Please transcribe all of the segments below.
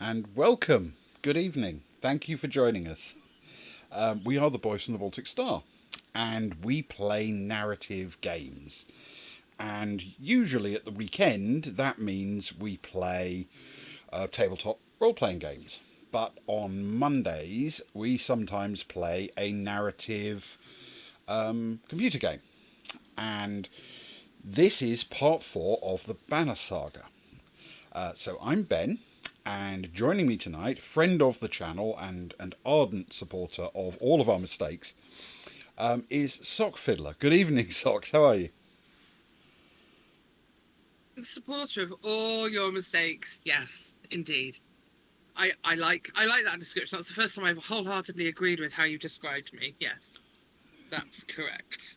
and welcome. Good evening. Thank you for joining us. We are the boys from the Baltic Star, and we play narrative games. And usually at the weekend, that means we play tabletop role playing games. But on Mondays, we sometimes play a narrative computer game. And this is part 4 of the Banner Saga. So I'm Ben, and joining me tonight, friend of the channel and ardent supporter of all of our mistakes, is Sock Fiddler. Good evening, Socks. How are you? Supporter of all your mistakes. Yes, indeed. I like that description. That's the first time I've wholeheartedly agreed with how you described me. Yes, that's correct.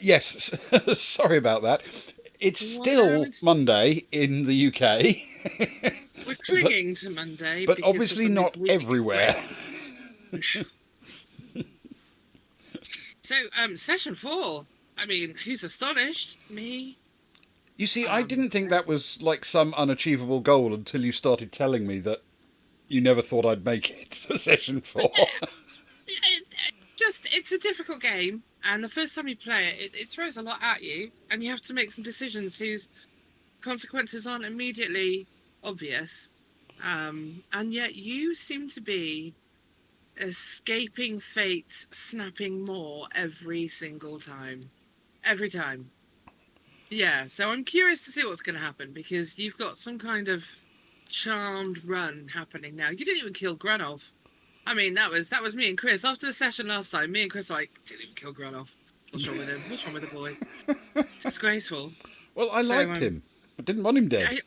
Yes, sorry about that. It's still What? Monday in the UK, We're but clinging to Monday but because for obviously some reason not we think it's everywhere. great. So, session 4. I mean, who's astonished? Me. You see, I Um, didn't think that was like some unachievable goal until you started telling me that you never thought I'd make it to session 4. it's a difficult game, and the first time you play it throws a lot at you, and you have to make some decisions whose consequences aren't immediately obvious. And yet you seem to be escaping fate's snapping maw every single time. Every time. Yeah, so I'm curious to see what's going to happen because you've got some kind of charmed run happening now. You didn't even kill Granov. I mean, that was me and Chris. After the session last time, me and Chris were like, didn't even kill Granov. What's wrong with him? What's wrong with the boy? Disgraceful. Well, I So liked him. I didn't want him dead. I,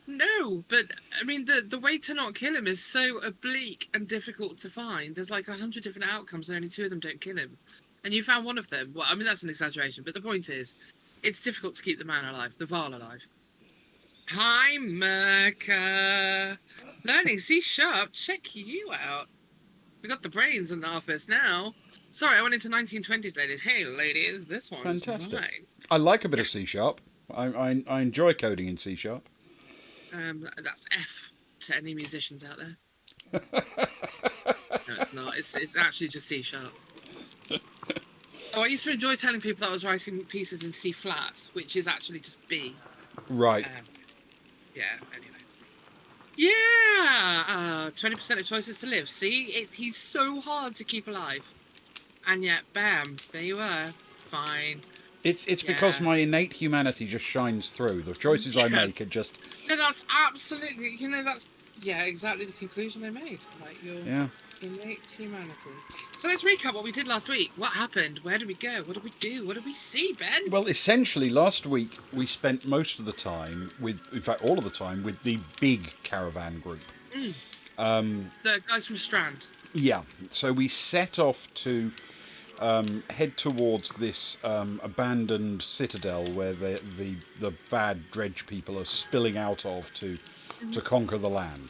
no, but I mean the way to not kill him is so oblique and difficult to find. There's like 100 different outcomes, and only 2 of them don't kill him. And you found one of them. Well, I mean that's an exaggeration, but the point is, it's difficult to keep the man alive, the Val alive. Hi, Merca. Learning C#. Check you out. We got the brains in the office now. Sorry, I went into 1920s, ladies. Hey, ladies, this one's Fantastic. mine. I like a bit Yeah. of C sharp. I enjoy coding in C sharp. That's F to any musicians out there. No, it's not. It's actually just C#. Oh, I used to enjoy telling people that I was writing pieces in C flat, which is actually just B. Right. Um, yeah. Anyway. Yeah. 20% of choices to live. See, he's so hard to keep alive, and yet, bam, there you are. Fine. It's because Yeah. my innate humanity just shines through. The choices I Yes. make are just No, that's absolutely. That's yeah, exactly the conclusion I made. Like your yeah. innate humanity. So let's recap what we did last week. What happened? Where did we go? What did we do? What did we see, Ben? Well, essentially, last week we spent most of the time with, in fact, all of the time with the big caravan group. Mm. The guys from Strand. Yeah. So we set off to head towards this abandoned citadel where the bad dredge people are spilling out of to conquer the land.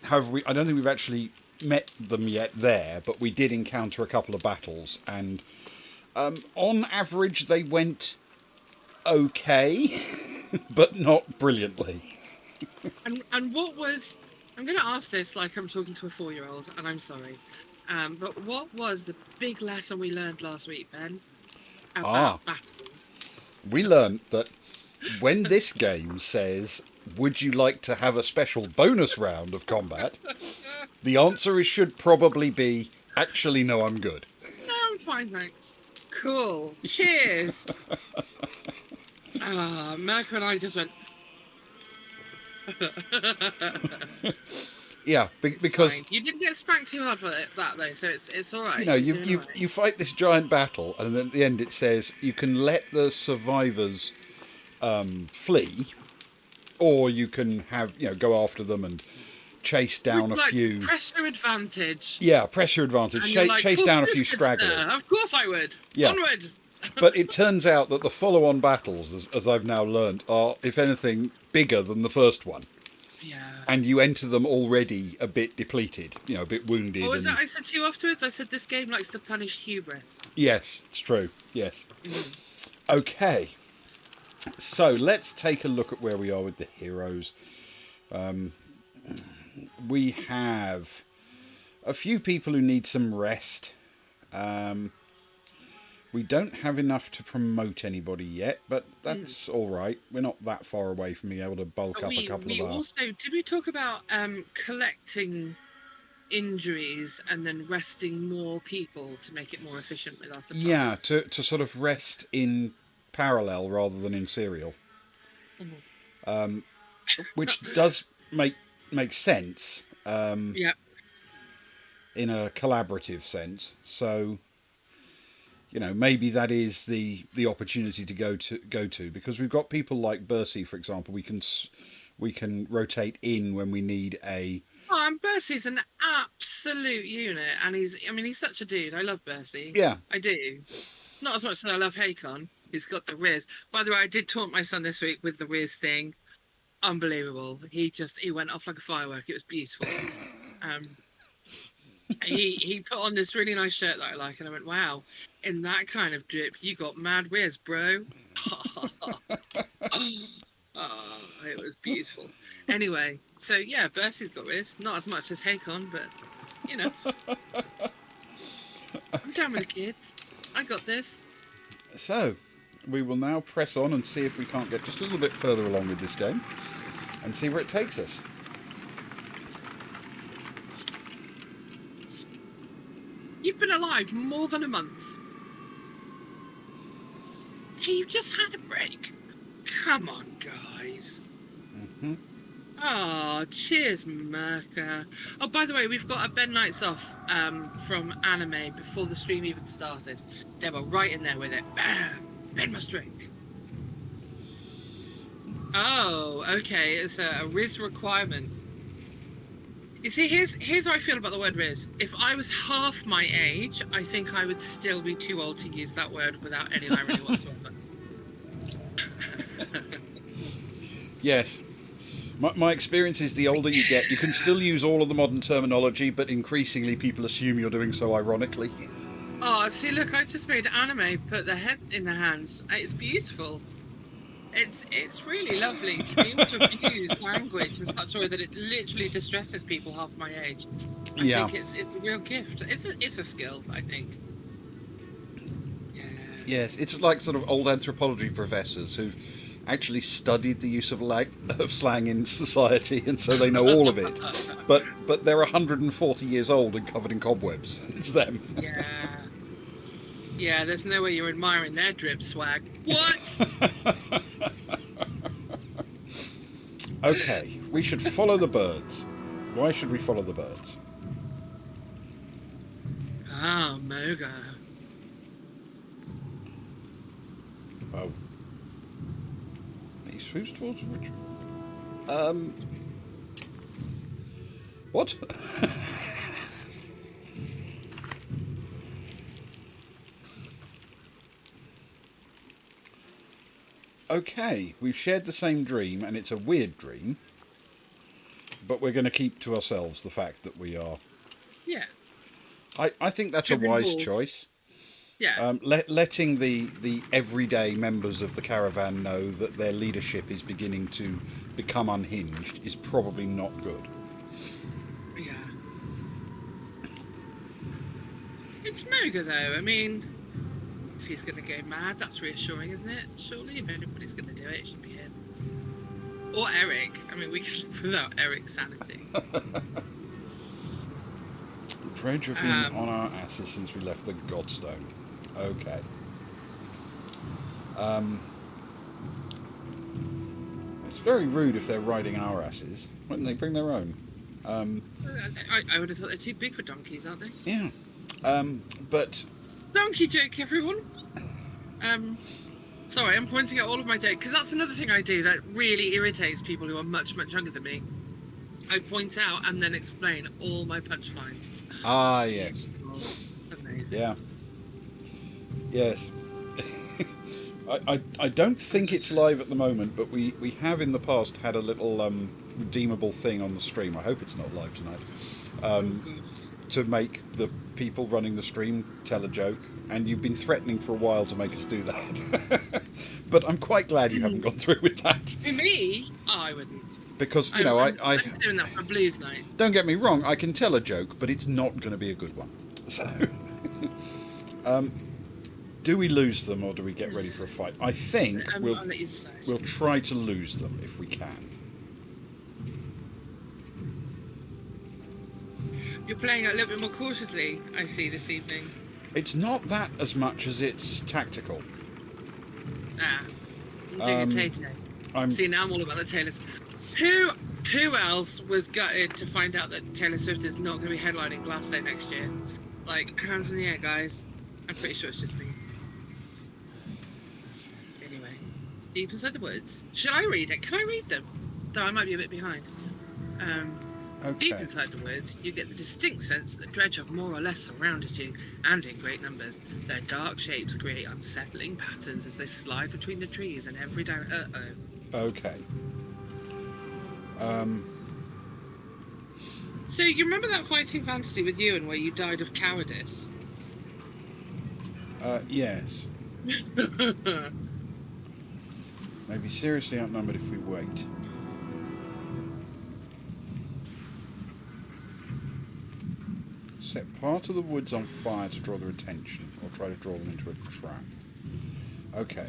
However, I don't think we've actually met them yet there, but we did encounter a couple of battles, and on average they went okay, but not brilliantly. And what was? I'm going to ask this like I'm talking to a 4-year-old, and I'm sorry. But what was the big lesson we learned last week, Ben, Ah, about battles? we learned that when this game says, "Would you like to have a special bonus round of combat?" the answer is should probably be, "Actually, no, I'm good." No, I'm fine, thanks. Cool. Cheers. Merca and I just went. Yeah, because Fine. You didn't get spanked too hard for that though, so it's all right. you know You're you doing you all right. you fight this giant battle, and then at the end it says you can let the survivors flee, or you can have go after them and chase Would down a you like to few. press your advantage? Yeah, press your advantage. And you're like, Chase full down a few speed, sir. stragglers. Of course I would. Yeah, Onward. but it turns out that the follow-on battles, as I've now learned, are, if anything, bigger than the first one. Yeah. And you enter them already a bit depleted, a bit wounded. What was and that I said to you afterwards? I said this game likes to punish hubris. yes, it's true. Yes. Mm. Okay. So let's take a look at where we are with the heroes. We have a few people who need some rest. We don't have enough to promote anybody yet, but that's all right. We're not that far away from being able to bulk up a couple We of our... also did we talk about collecting injuries and then resting more people to make it more efficient with our supplies? Yeah, to sort of rest in parallel rather than in serial, which does make sense. Yeah. In a collaborative sense. So, maybe that is the opportunity to go to because we've got people like Bercy, for example. We can rotate in when we need a... Oh, and Bercy's an absolute unit, and he's such a dude. I love Bercy. Yeah. I do. Not as much as I love Hakon, who's got the Riz. By the way, I did taunt my son this week with the Riz thing. Unbelievable. He went off like a firework. It was beautiful. He put on this really nice shirt that I like, and I went, wow, in that kind of drip, you got mad Riz, bro. Oh, it was beautiful. Anyway, so yeah, Bercy's got Riz. Not as much as Hakon, but I'm down with the kids. I got this. So, we will now press on and see if we can't get just a little bit further along with this game and see where it takes us. You've been alive more than a month. Hey, you just had a break. Come on, guys. Mm-hmm. Oh, cheers, Merca. Oh, by the way, we've got a Ben Nights Off from anime before the stream even started. They were right in there with it. Bam! Ben must drink. Oh, okay. It's a Riz requirement. You see, here's how I feel about the word Riz. If I was half my age, I think I would still be too old to use that word without any irony whatsoever. Yes. My experience is the older you get, you can still use all of the modern terminology, but increasingly people assume you're doing so ironically. Oh, see, look, I just made anime put the head in the hands. It's beautiful. It's really lovely to be able to use language in such a way that it literally distresses people half my age. I think it's a real gift. It's a skill, I think. Yeah. Yes, it's like sort of old anthropology professors who've actually studied the use of slang in society, and so they know all of it. But they're 140 years old and covered in cobwebs. It's them. Yeah. Yeah, there's no way you're admiring their drip swag. What? Okay, we should follow the birds. Why should we follow the birds? Ah, Moga. Oh. He swoops towards Richard. What? Okay, we've shared the same dream, and it's a weird dream, but we're going to keep to ourselves the fact that we are... Yeah. I think that's Tripping a wise balls. choice. Yeah. Letting the everyday members of the caravan know that their leadership is beginning to become unhinged is probably not good. Yeah. It's Moga, though. I mean, if he's going to go mad, that's reassuring, isn't it? Surely, if anybody's going to do it, it should be him. Or Eric. I mean, we can live without Eric's sanity. Dredge have been on our asses since we left the Godstone. Okay. It's very rude if they're riding our asses. Why don't they bring their own? I would have thought they're too big for donkeys, aren't they? Yeah. But... Donkey joke, everyone. Sorry, I'm pointing out all of my jokes, because that's another thing I do that really irritates people who are much, much younger than me. I point out and then explain all my punchlines. Ah, yes. Amazing. Yeah. Yes. I don't think it's live at the moment, but we have in the past had a little redeemable thing on the stream. I hope it's not live tonight. To make the people running the stream tell a joke, and you've been threatening for a while to make us do that. But I'm quite glad you haven't gone through with that. For me? Oh, I wouldn't. Because, I'm doing that for a blues night. don't get me wrong, I can tell a joke, but it's not going to be a good one. So, do we lose them or do we get ready for a fight? I think I'll let you decide. we'll try to lose them if we can. You're playing a little bit more cautiously, I see, this evening. It's not that as much as it's tactical. You're doing a Tay-Tay. See, now I'm all about the Taylor Swift. Who else was gutted to find out that Taylor Swift is not going to be headlining Glasgow next year? Like, hands in the air, guys. I'm pretty sure it's just me. Anyway, Deep Inside the Woods. Shall I read it? Can I read them? Though I might be a bit behind. Okay. Deep inside the woods, you get the distinct sense that the dredge have more or less surrounded you, and in great numbers. Their dark shapes create unsettling patterns as they slide between the trees in every direction. Okay. So you remember that fighting fantasy with Ewan where you died of cowardice? Yes. Maybe seriously outnumbered if we wait. Set part of the woods on fire to draw their attention, or try to draw them into a trap. Okay.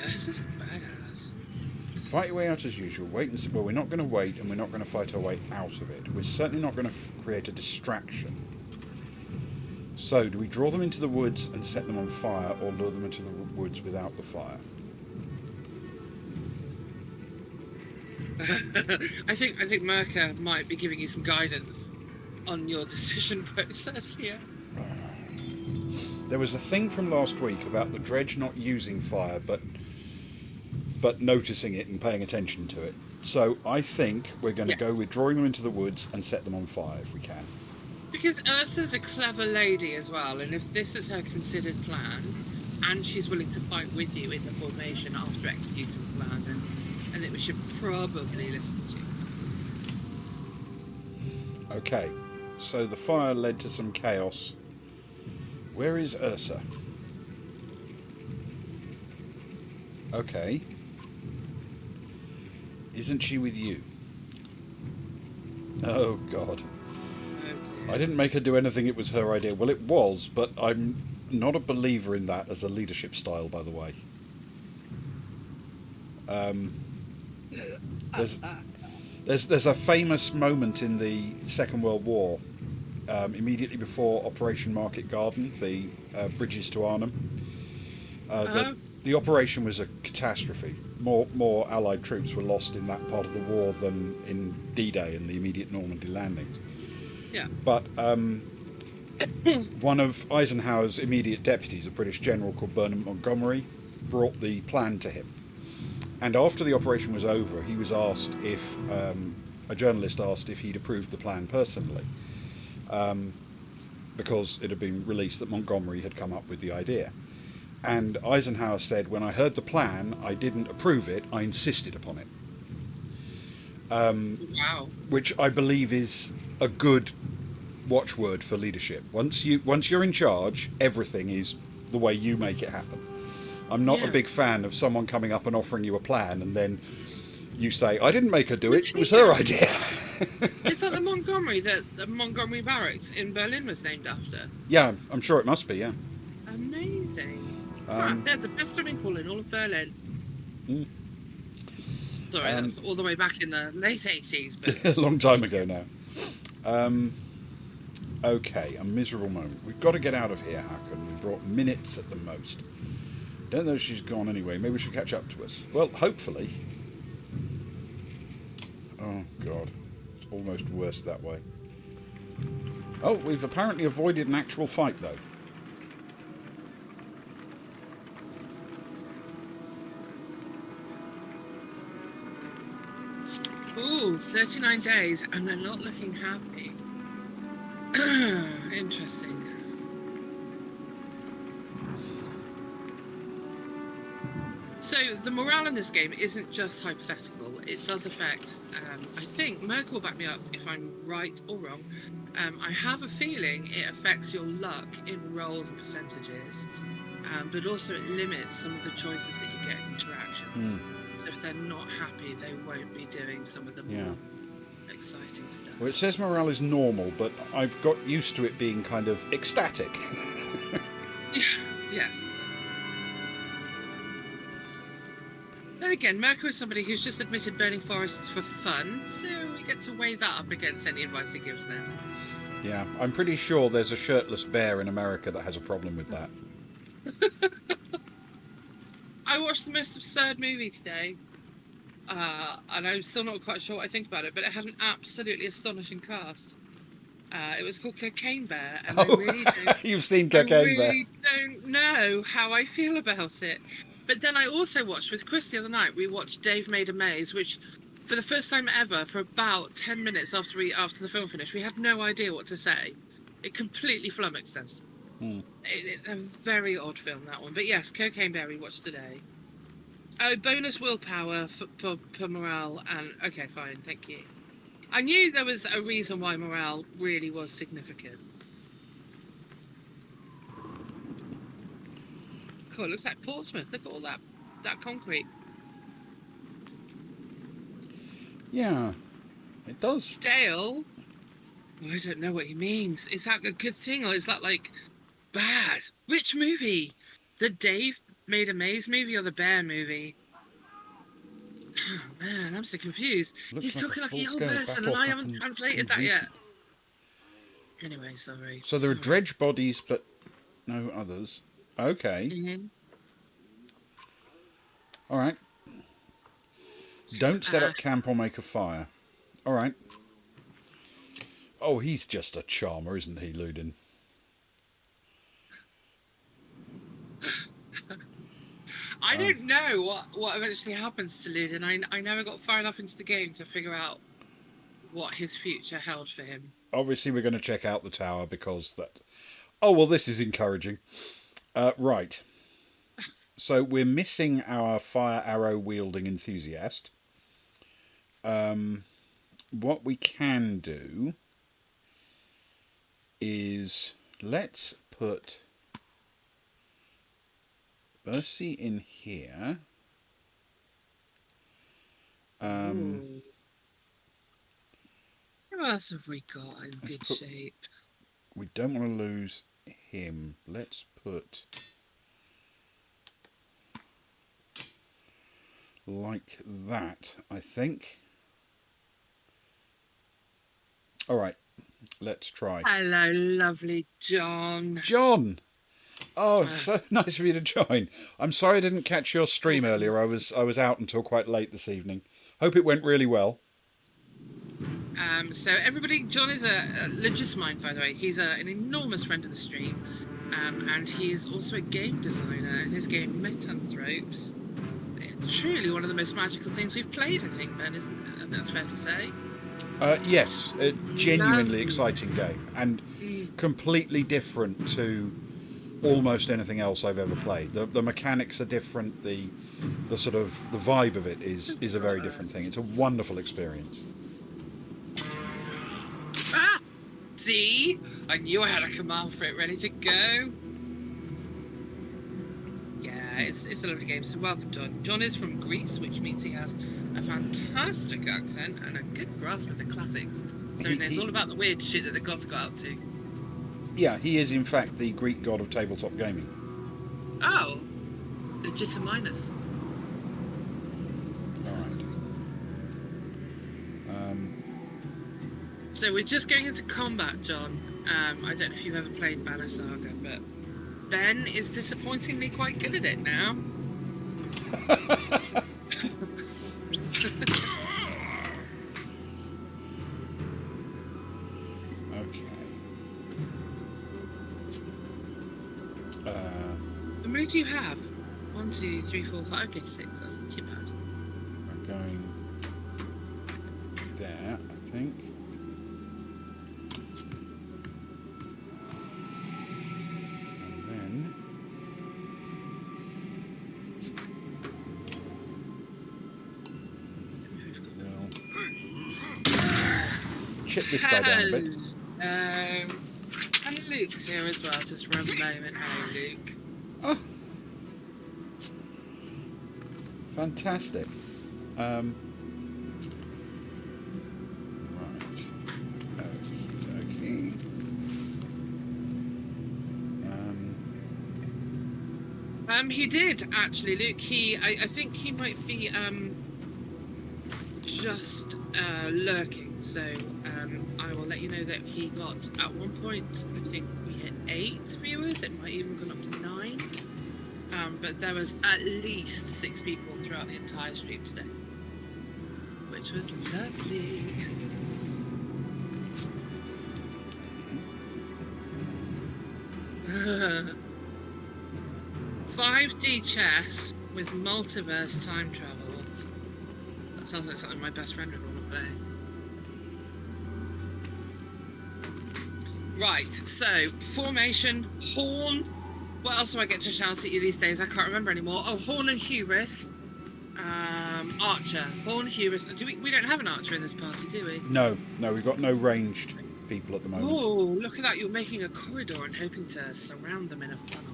This is a badass. Fight your way out as usual. Wait and see. Well, we're not going to wait, and we're not going to fight our way out of it. We're certainly not going to create a distraction. So, do we draw them into the woods and set them on fire, or lure them into the woods without the fire? I think Merca might be giving you some guidance on your decision process here. There was a thing from last week about the dredge not using fire, but noticing it and paying attention to it. So I think we're going to go with drawing them into the woods and set them on fire if we can. Because Ursa's a clever lady as well, and if this is her considered plan, and she's willing to fight with you in the formation after executing the plan, and that we should probably listen to. Okay, so the fire led to some chaos. Where is Ursa? Okay. Isn't she with you? Oh, God. I didn't make her do anything, it was her idea. Well, it was, but I'm not a believer in that as a leadership style, by the way. There's a famous moment in the Second World War, immediately before Operation Market Garden, the bridges to Arnhem. The operation was a catastrophe. More Allied troops were lost in that part of the war than in D-Day and the immediate Normandy landings. Yeah. But one of Eisenhower's immediate deputies, a British general called Bernard Montgomery, brought the plan to him. And after the operation was over, he was asked if a journalist asked if he'd approved the plan personally, because it had been released that Montgomery had come up with the idea. And Eisenhower said, when I heard the plan, I didn't approve it, I insisted upon it. Wow. Which I believe is a good watchword for leadership. Once you're in charge, everything is the way you make it happen. I'm not a big fan of someone coming up and offering you a plan and then you say, I didn't make her do it, it was her idea. Is that the Montgomery that the Montgomery Barracks in Berlin was named after? Yeah, I'm sure it must be, yeah. Amazing. They're the best swimming pool in all of Berlin. Sorry, that's all the way back in the late 80s. But a long time ago now. Okay, a miserable moment. We've got to get out of here, Hakan. We brought minutes at the most. Don't know if she's gone anyway. Maybe she'll catch up to us. Well, hopefully. Oh, God. It's almost worse that way. Oh, we've apparently avoided an actual fight, though. Ooh, 39 days, and they're not looking happy. Interesting. So the morale in this game isn't just hypothetical. It does affect, I think, Merck will back me up if I'm right or wrong. I have a feeling it affects your luck in rolls and percentages, but also it limits some of the choices that you get in interactions. if they're not happy, they won't be doing some of the more exciting stuff. Well, it says morale is normal, but I've got used to it being kind of ecstatic. Yes. Then again, Mirko is somebody who's just admitted burning forests for fun, so we get to weigh that up against any advice he gives now. Yeah, I'm pretty sure there's a shirtless bear in America that has a problem with that. I watched the most absurd movie today, and I'm still not quite sure what I think about it, but it had an absolutely astonishing cast. It was called Cocaine Bear, and I really don't. You've seen Cocaine Bear. I really don't know how I feel about it. But then I also watched with Chris the other night. We watched Dave Made a Maze, which, for the first time ever, for about 10 minutes after the film finished, we had no idea what to say. It completely flummoxed us. It's a very odd film, that one. But yes, Cocaine Bear we watched today. Oh, bonus willpower for morale, and okay, fine, thank you. I knew there was a reason why morale really was significant. Cool, it looks like Portsmouth. Look at all that concrete. Yeah, it does. Stale? Well, I don't know what he means. Is that a good thing, or is that, like, bad? Which movie? The Dave Made a Maze movie or the Bear movie? Oh, man, I'm so confused. He's talking like a young person, and I haven't translated that yet. Anyway, sorry. So there are dredge bodies, but no others. Okay. Mm-hmm. All right. Don't set up camp or make a fire. All right. Oh, he's just a charmer, isn't he, Ludin? I don't know what eventually happens to Ludin. I never got far enough into the game to figure out what his future held for him. Obviously, we're going to check out the tower because that... Oh, well, this is encouraging. Right. So we're missing our fire arrow wielding enthusiast. What we can do is let's put Bercy in here. Who else have we got in good shape? We don't want to lose him. Let's put like that, I think. All right, let's try. Hello, lovely John. John! Oh, so nice of you to join. I'm sorry I didn't catch your stream earlier. I was out until quite late this evening. Hope it went really well. So everybody, John is a Legitimine, by the way. He's an enormous friend of the stream, and he is also a game designer. And his game Metanthropes, truly one of the most magical things we've played, I think, Ben. Isn't that's fair to say? Yes, a genuinely exciting game, and completely different to almost anything else I've ever played. The mechanics are different. The sort of the vibe of it is a very different thing. It's a wonderful experience. Ah! See? I knew I had a command for it ready to go. Yeah, it's a lovely game. So welcome, John. John is from Greece, which means he has a fantastic accent and a good grasp of the classics. So he knows all about the weird shit that the gods got up to. Yeah, he is in fact the Greek god of tabletop gaming. Oh, Legitiminus. So we're just going into combat, John. I don't know if you've ever played Banner Saga, but Ben is disappointingly quite good at it now. Okay. How many do you have? 1, 2, 3, 4, 5. Okay, 6. That's not too bad. We're going there, I think. Chip this guy down a bit. And Luke's here as well, just for a moment. Hello, Luke. Oh. Fantastic. Um, right. Okay. He did actually, Luke. I think he might be just lurking. So I will let you know that he got at one point. I think we hit 8 viewers. It might even gone up to 9. But there was at least 6 people throughout the entire stream today, which was lovely. 5D chess with multiverse time travel. That sounds like something my best friend would want to play. Right, so formation, horn. What else do I get to shout at you these days? I can't remember anymore. Oh, horn and hubris. Archer, horn, hubris. We don't have an archer in this party, do we? No, we've got no ranged people at the moment. Oh, look at that! You're making a corridor and hoping to surround them in a funnel.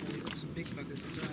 Oh, you've got some big buggers as well.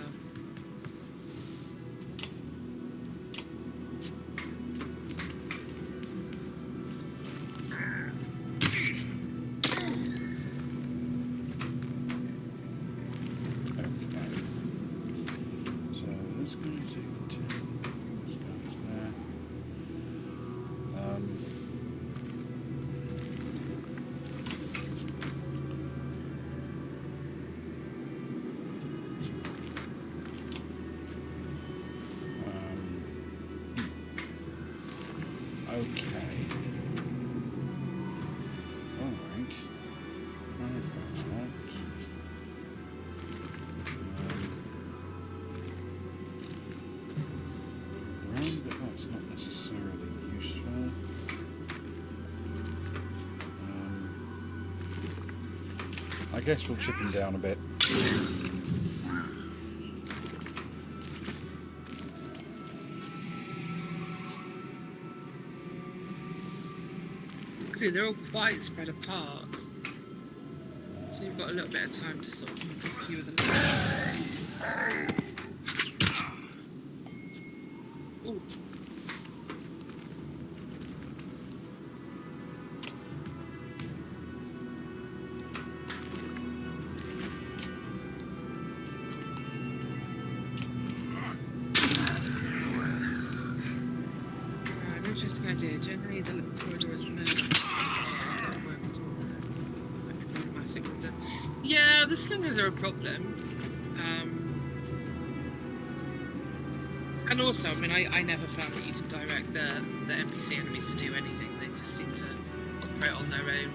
I guess we'll chip him down a bit. Actually, they're all quite spread apart, so you've got a little bit of time to sort of make a few of them. Ooh. Interesting idea. Generally, the corridor is moved. Yeah, the slingers are a problem. And also, I mean, I never found that you could direct the NPC enemies to do anything. They just seem to operate on their own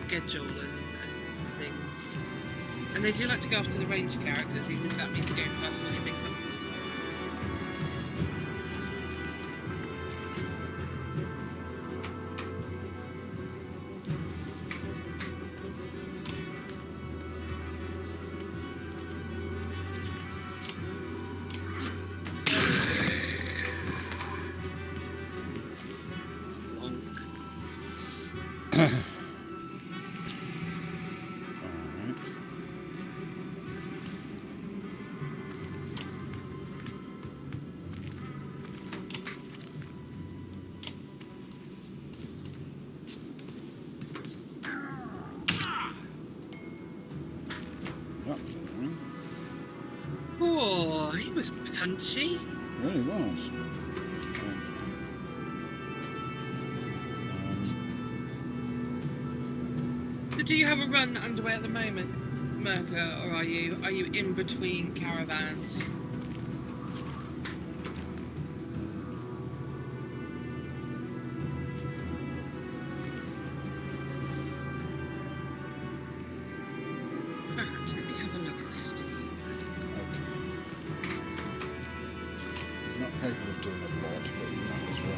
schedule and things. And they do like to go after the ranged characters, even if that means going past all your big fuckers. Oh, he was punchy. Really was. Do you have a run underway at the moment, Merca, or are you in between caravans? In fact, let me have a look at Steve. Not capable of doing a lot, but you might as well.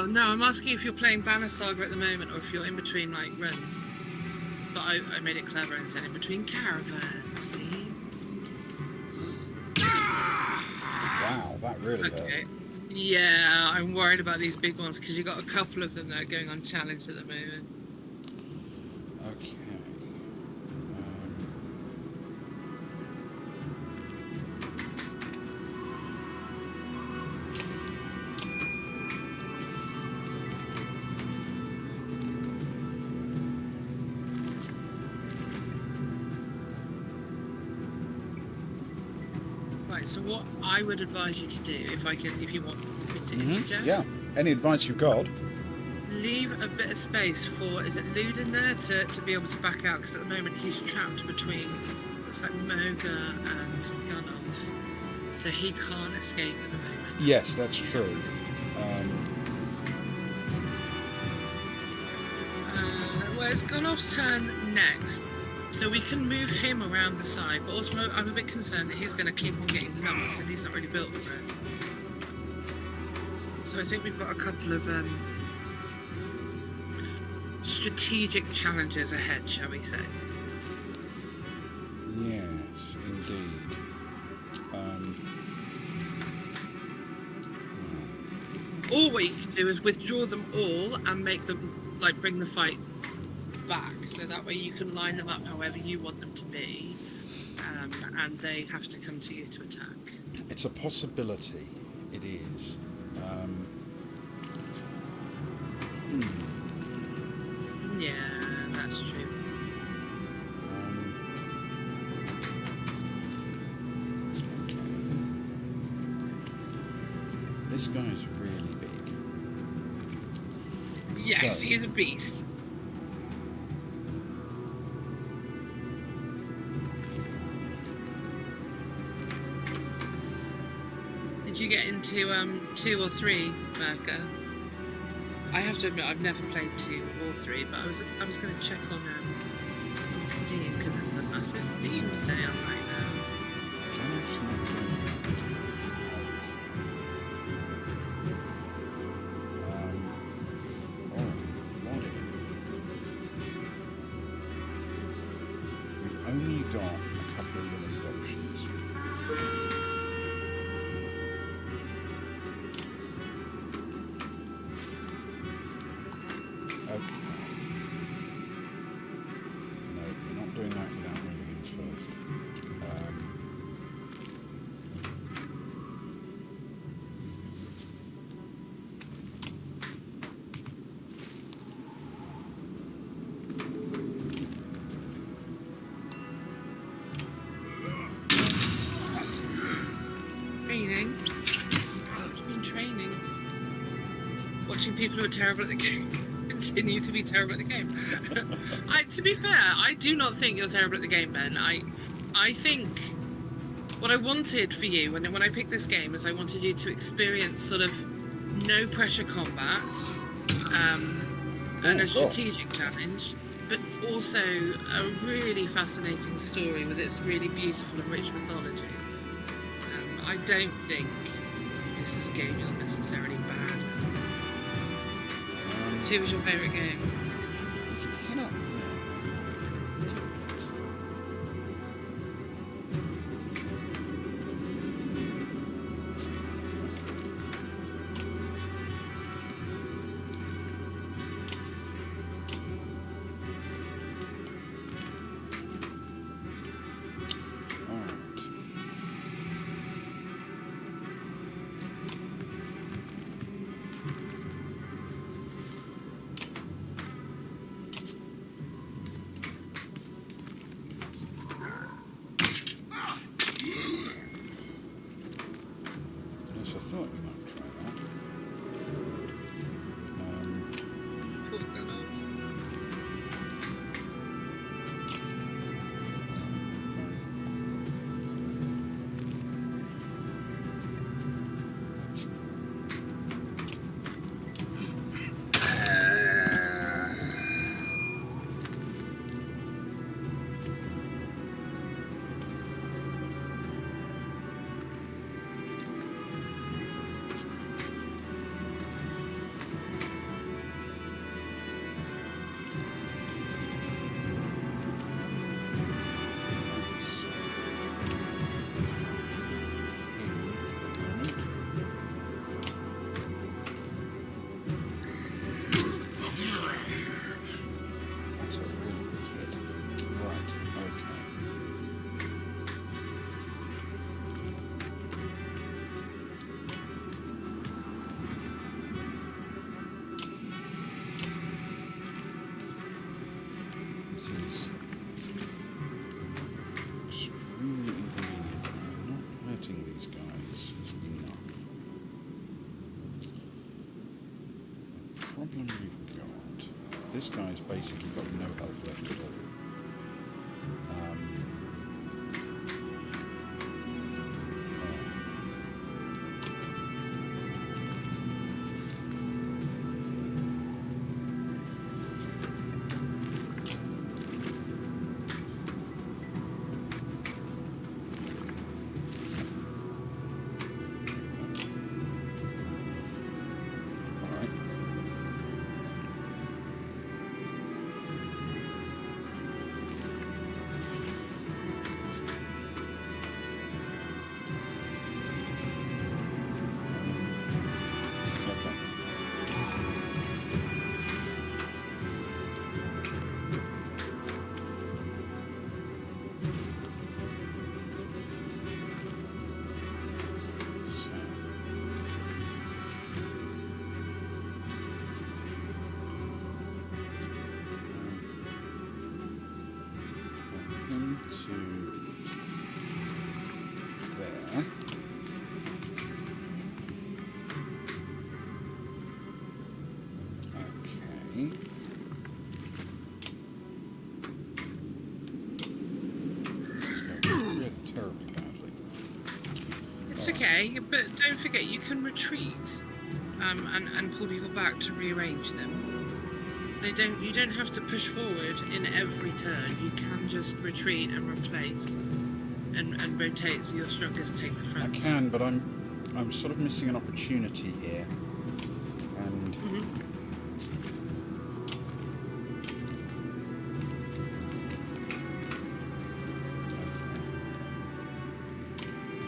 Well, no, I'm asking if you're playing Banner Saga at the moment or if you're in between like runs. But I made it clever and said in between caravans. See? Wow, that really hurt. Okay. Yeah, I'm worried about these big ones because you've got a couple of them that are going unchallenged at the moment. Okay. Right, so what I would advise you to do, if you want me to interject, Yeah. Any advice you've got? leave a bit of space for, is it Lude in there, to be able to back out, because at the moment he's trapped between, looks like Moga and Gunoff, so he can't escape at the moment. Yes, that's true. Well, it's Gunoff's turn next, so we can move him around the side, but also I'm a bit concerned that he's going to keep on getting knocked and he's not really built for it. So I think we've got a couple of strategic challenges ahead, shall we say? Yes, indeed. Or what you can do is withdraw them all and make them, like, bring the fight back, so that way you can line them up however you want them to be, and they have to come to you to attack. It's a possibility. It is. Yeah, that's true. Okay. This guy's really big. Yes, So- he is a beast. Did you get into 2 or 3, Merca? I have to admit I've never played 2 or 3, but I was going to check on Steam because it's the massive Steam sale right now. We've only got a couple of limited options. Okay. No, we're not doing that without moving in first. Training? What do you mean training? Watching people who are terrible at the game continue to be terrible at the game. To be fair, I do not think you're terrible at the game, Ben. I think what I wanted for you when I picked this game is I wanted you to experience sort of no pressure combat, and a strategic challenge, but also a really fascinating story with its really beautiful and rich mythology. I don't think this is a game you're necessarily bad. 2 is your favourite game. Head up this guy's basically got no health left at all. It's okay, but don't forget you can retreat and pull people back to rearrange them. You don't have to push forward in every turn. You can just retreat and replace and rotate so your strongest take the front. I can, but I'm sort of missing an opportunity here. And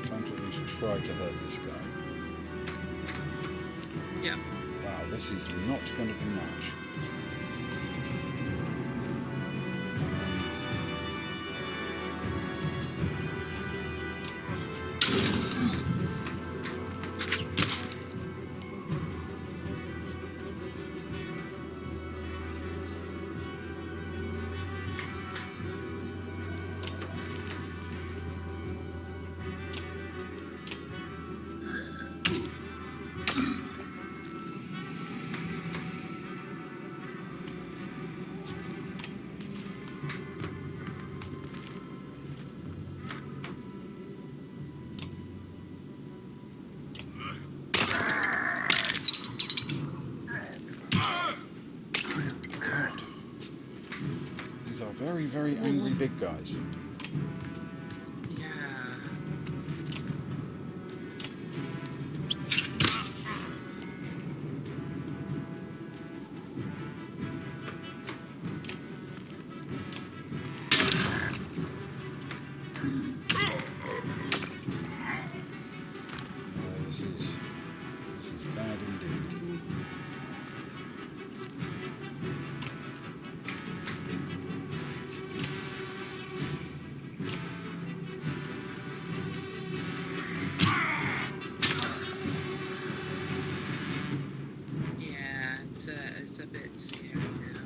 time to at least try to hurt this guy. Yeah. Wow, this is not going to be much. Very, very angry big guys. Yeah. This is bad indeed. It's a bit scary now.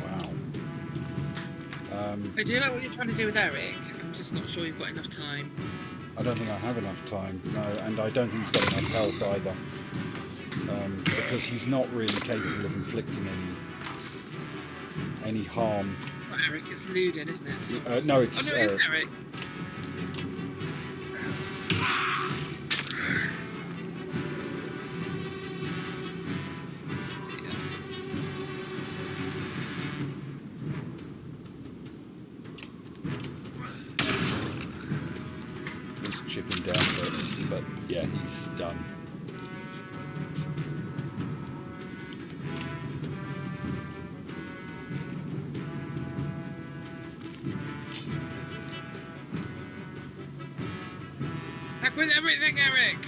Wow. I do like what you're trying to do with Eric. I'm just not sure you've got enough time. I don't think I have enough time, no, and I don't think he's got enough health either. Because he's not really capable of inflicting any harm. It's not Eric, it's Luden, isn't it? So... No, it's it Eric. is Eric. He's chipping down a bit, but yeah, he's done. Back with everything, Eric!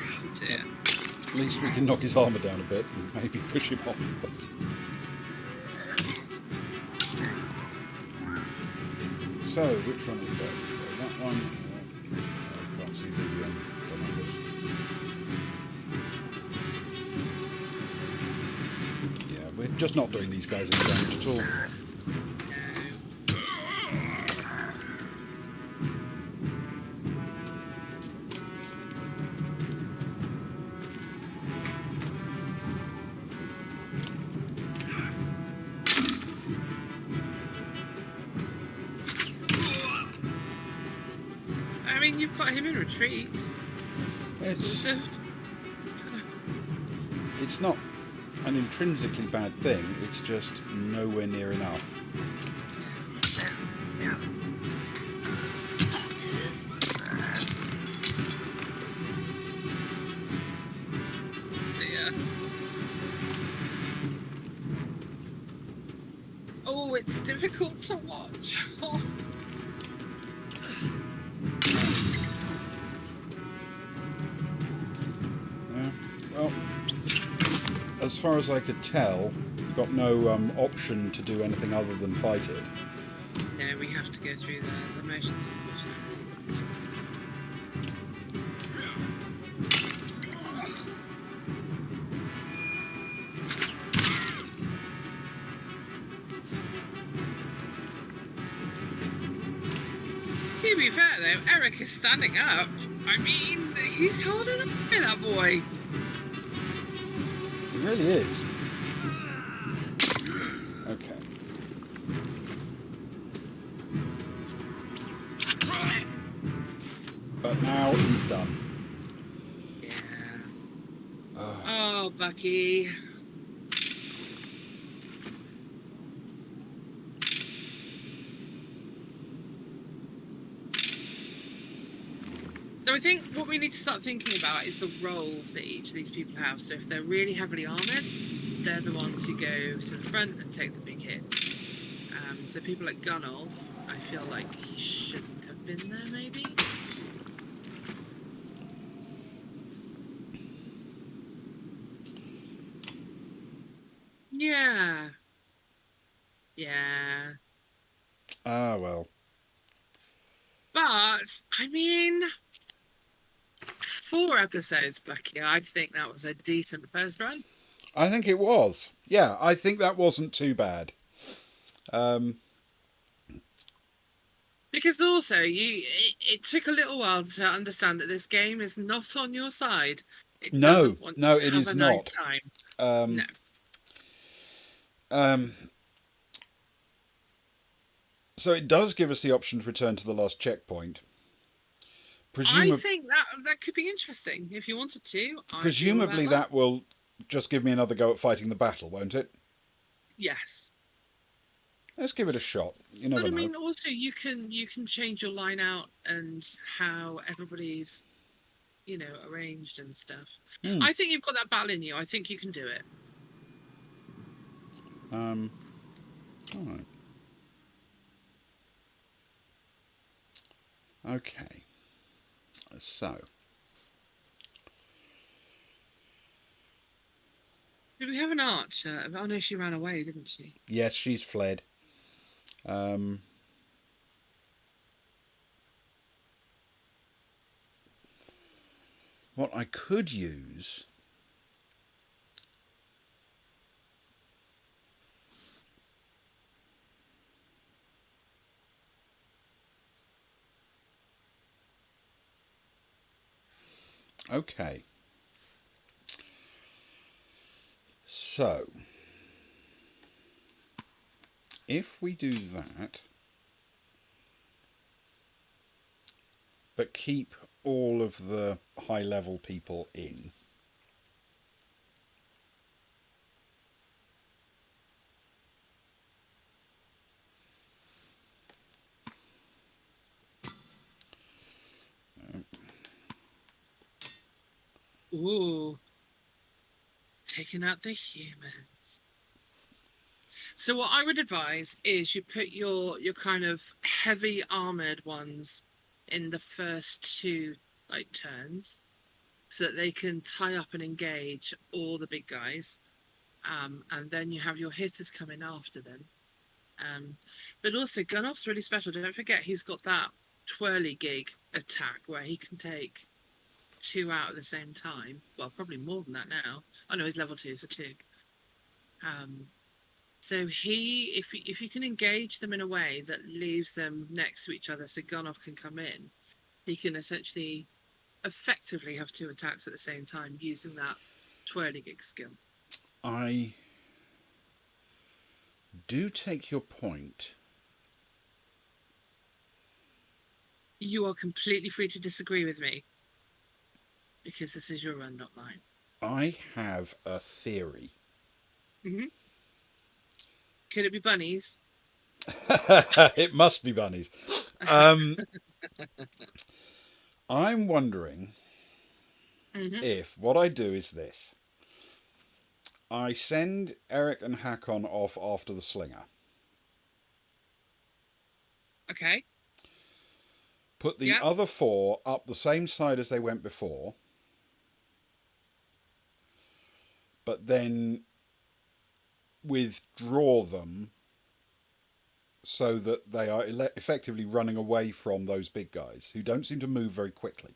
Oh dear. At least we can knock his armour down a bit and maybe push him off. But... So, which one is that? That one. I can't see the numbers. Yeah, we're just not doing these guys any damage at all. mean, you've got him in retreat. It's, So, it's not an intrinsically bad thing, it's just nowhere near enough. yeah. Oh, it's difficult to watch. Yeah. Well, as far as I could tell, you've got no option to do anything other than fight it. No, we have to go through the motions, unfortunately. To be fair, though, Eric is standing up. I mean, he's holding up by that boy. It really is. Okay. But now he's done. Yeah. Oh, Bucky. So I think what we need to start thinking about is the roles that each of these people have. So if they're really heavily armoured, they're the ones who go to the front and take the big hits. So people like Gunnolf, I feel like he shouldn't have been there, maybe? Yeah. Yeah. Ah, well. But, I mean, 4 episodes, Bucky, I'd think that was a decent first run. I think it was. Yeah, I think that wasn't too bad. Because also, it took a little while to understand that this game is not on your side. It doesn't want no, you it to have is a nice not. time. No. So it does give us the option to return to the last checkpoint. I think that could be interesting if you wanted to. Presumably that will just give me another go at fighting the battle, won't it? Yes. Let's give it a shot. You never know. But I mean, also you can change your line out and how everybody's, arranged and stuff. I think you've got that battle in you. I think you can do it. All right. Okay. So. Did we have an archer? Oh no, she ran away, didn't she? Yes, she's fled. What I could use... Okay. So, if we do that, but keep all of the high-level people in, Ooh. Taking out the humans. So what I would advise is you put your kind of heavy armored ones in the first 2 turns, so that they can tie up and engage all the big guys, and then you have your hitters coming after them. But also Gunnolf's really special. Don't forget he's got that twirly gig attack where he can take 2 out at the same time. Well, probably more than that now. Oh no, he's level 2, so 2. So if you can engage them in a way that leaves them next to each other, so Gunnolf can come in, he can essentially effectively have 2 attacks at the same time using that twirly gig skill. I do take your point. You are completely free to disagree with me because this is your run, not mine. I have a theory. Hmm. Could it be bunnies? It must be bunnies. Um, I'm wondering Hmm. if what I do is this. I send Eric and Hakon off after the slinger. Okay. Put the Yeah. other four up the same side as they went before, but then withdraw them so that they are effectively running away from those big guys who don't seem to move very quickly.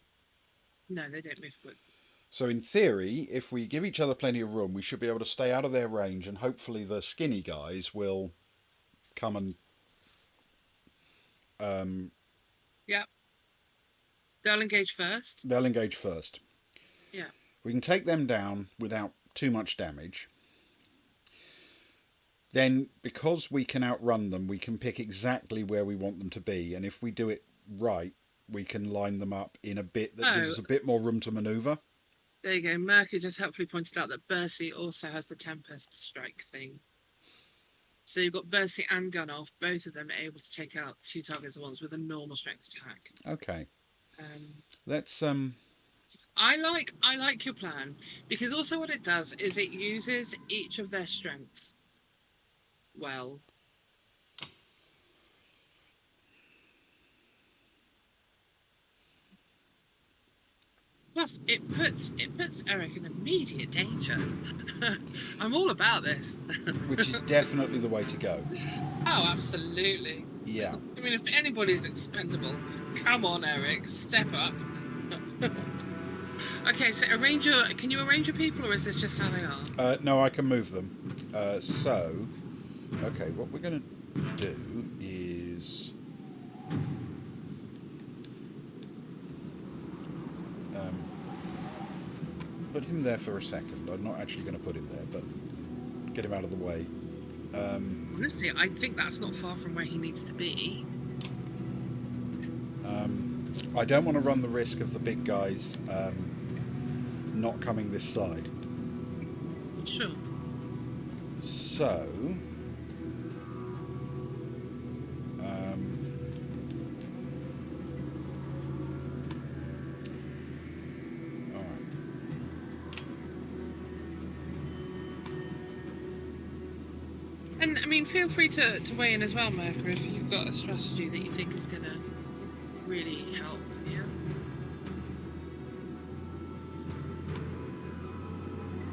No, they don't move quick. So, in theory, if we give each other plenty of room, we should be able to stay out of their range, and hopefully, the skinny guys will come and um, Yeah. They'll engage first. they'll engage first. Yeah. We can take them down without too much damage. Then, because we can outrun them, we can pick exactly where we want them to be, and if we do it right, we can line them up in a bit that gives Oh, us a bit more room to manoeuvre. there you go. Mercury just helpfully pointed out that Bercy also has the Tempest Strike thing. So you've got Bercy and Gun Off, both of them are able to take out two targets at once with a normal strength attack. Okay, Um, let's I like your plan because also what it does is it uses each of their strengths well. Plus, it puts Eric in immediate danger. I'm all about this. which is definitely the way to go. Oh, absolutely. Yeah. I mean, if anybody's expendable, come on, Eric, step up. Okay, so can you arrange your people, or is this just how they are? No, I can move them. Okay, what we're going to do is um, put him there for a second. I'm not actually going to put him there, but get him out of the way. Honestly, I think that's not far from where he needs to be. I don't want to run the risk of the big guys not coming this side. Sure. So, um, all right. And I mean, feel free to weigh in as well, Mercury, if you've got a strategy that you think is going to really help. Yeah.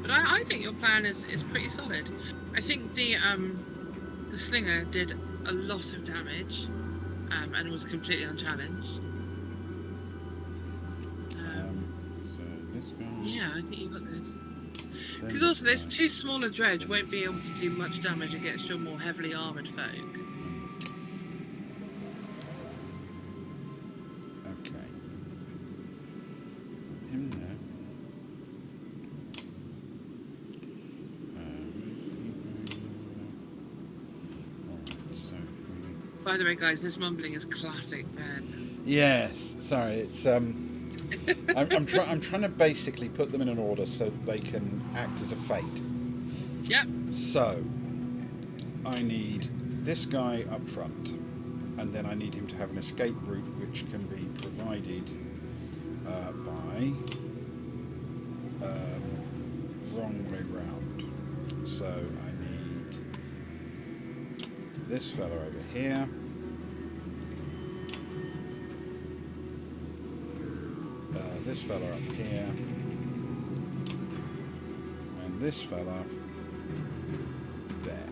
But I think your plan is pretty solid. I think the slinger did a lot of damage, and was completely unchallenged. So this guy. Yeah, I think you got this. then Because this also, those guy, two smaller dredge won't be able to do much damage against your more heavily armored folk. Okay. Put him there. Alright, so By the way, guys, this mumbling is classic Ben. yes, sorry, it's I'm trying to basically put them in an order so that they can act as a fate. Yep. So I need this guy up front, and then I need him to have an escape route which can be provided by wrong way round. So I need this fella over here. This fella up here, and this fella there.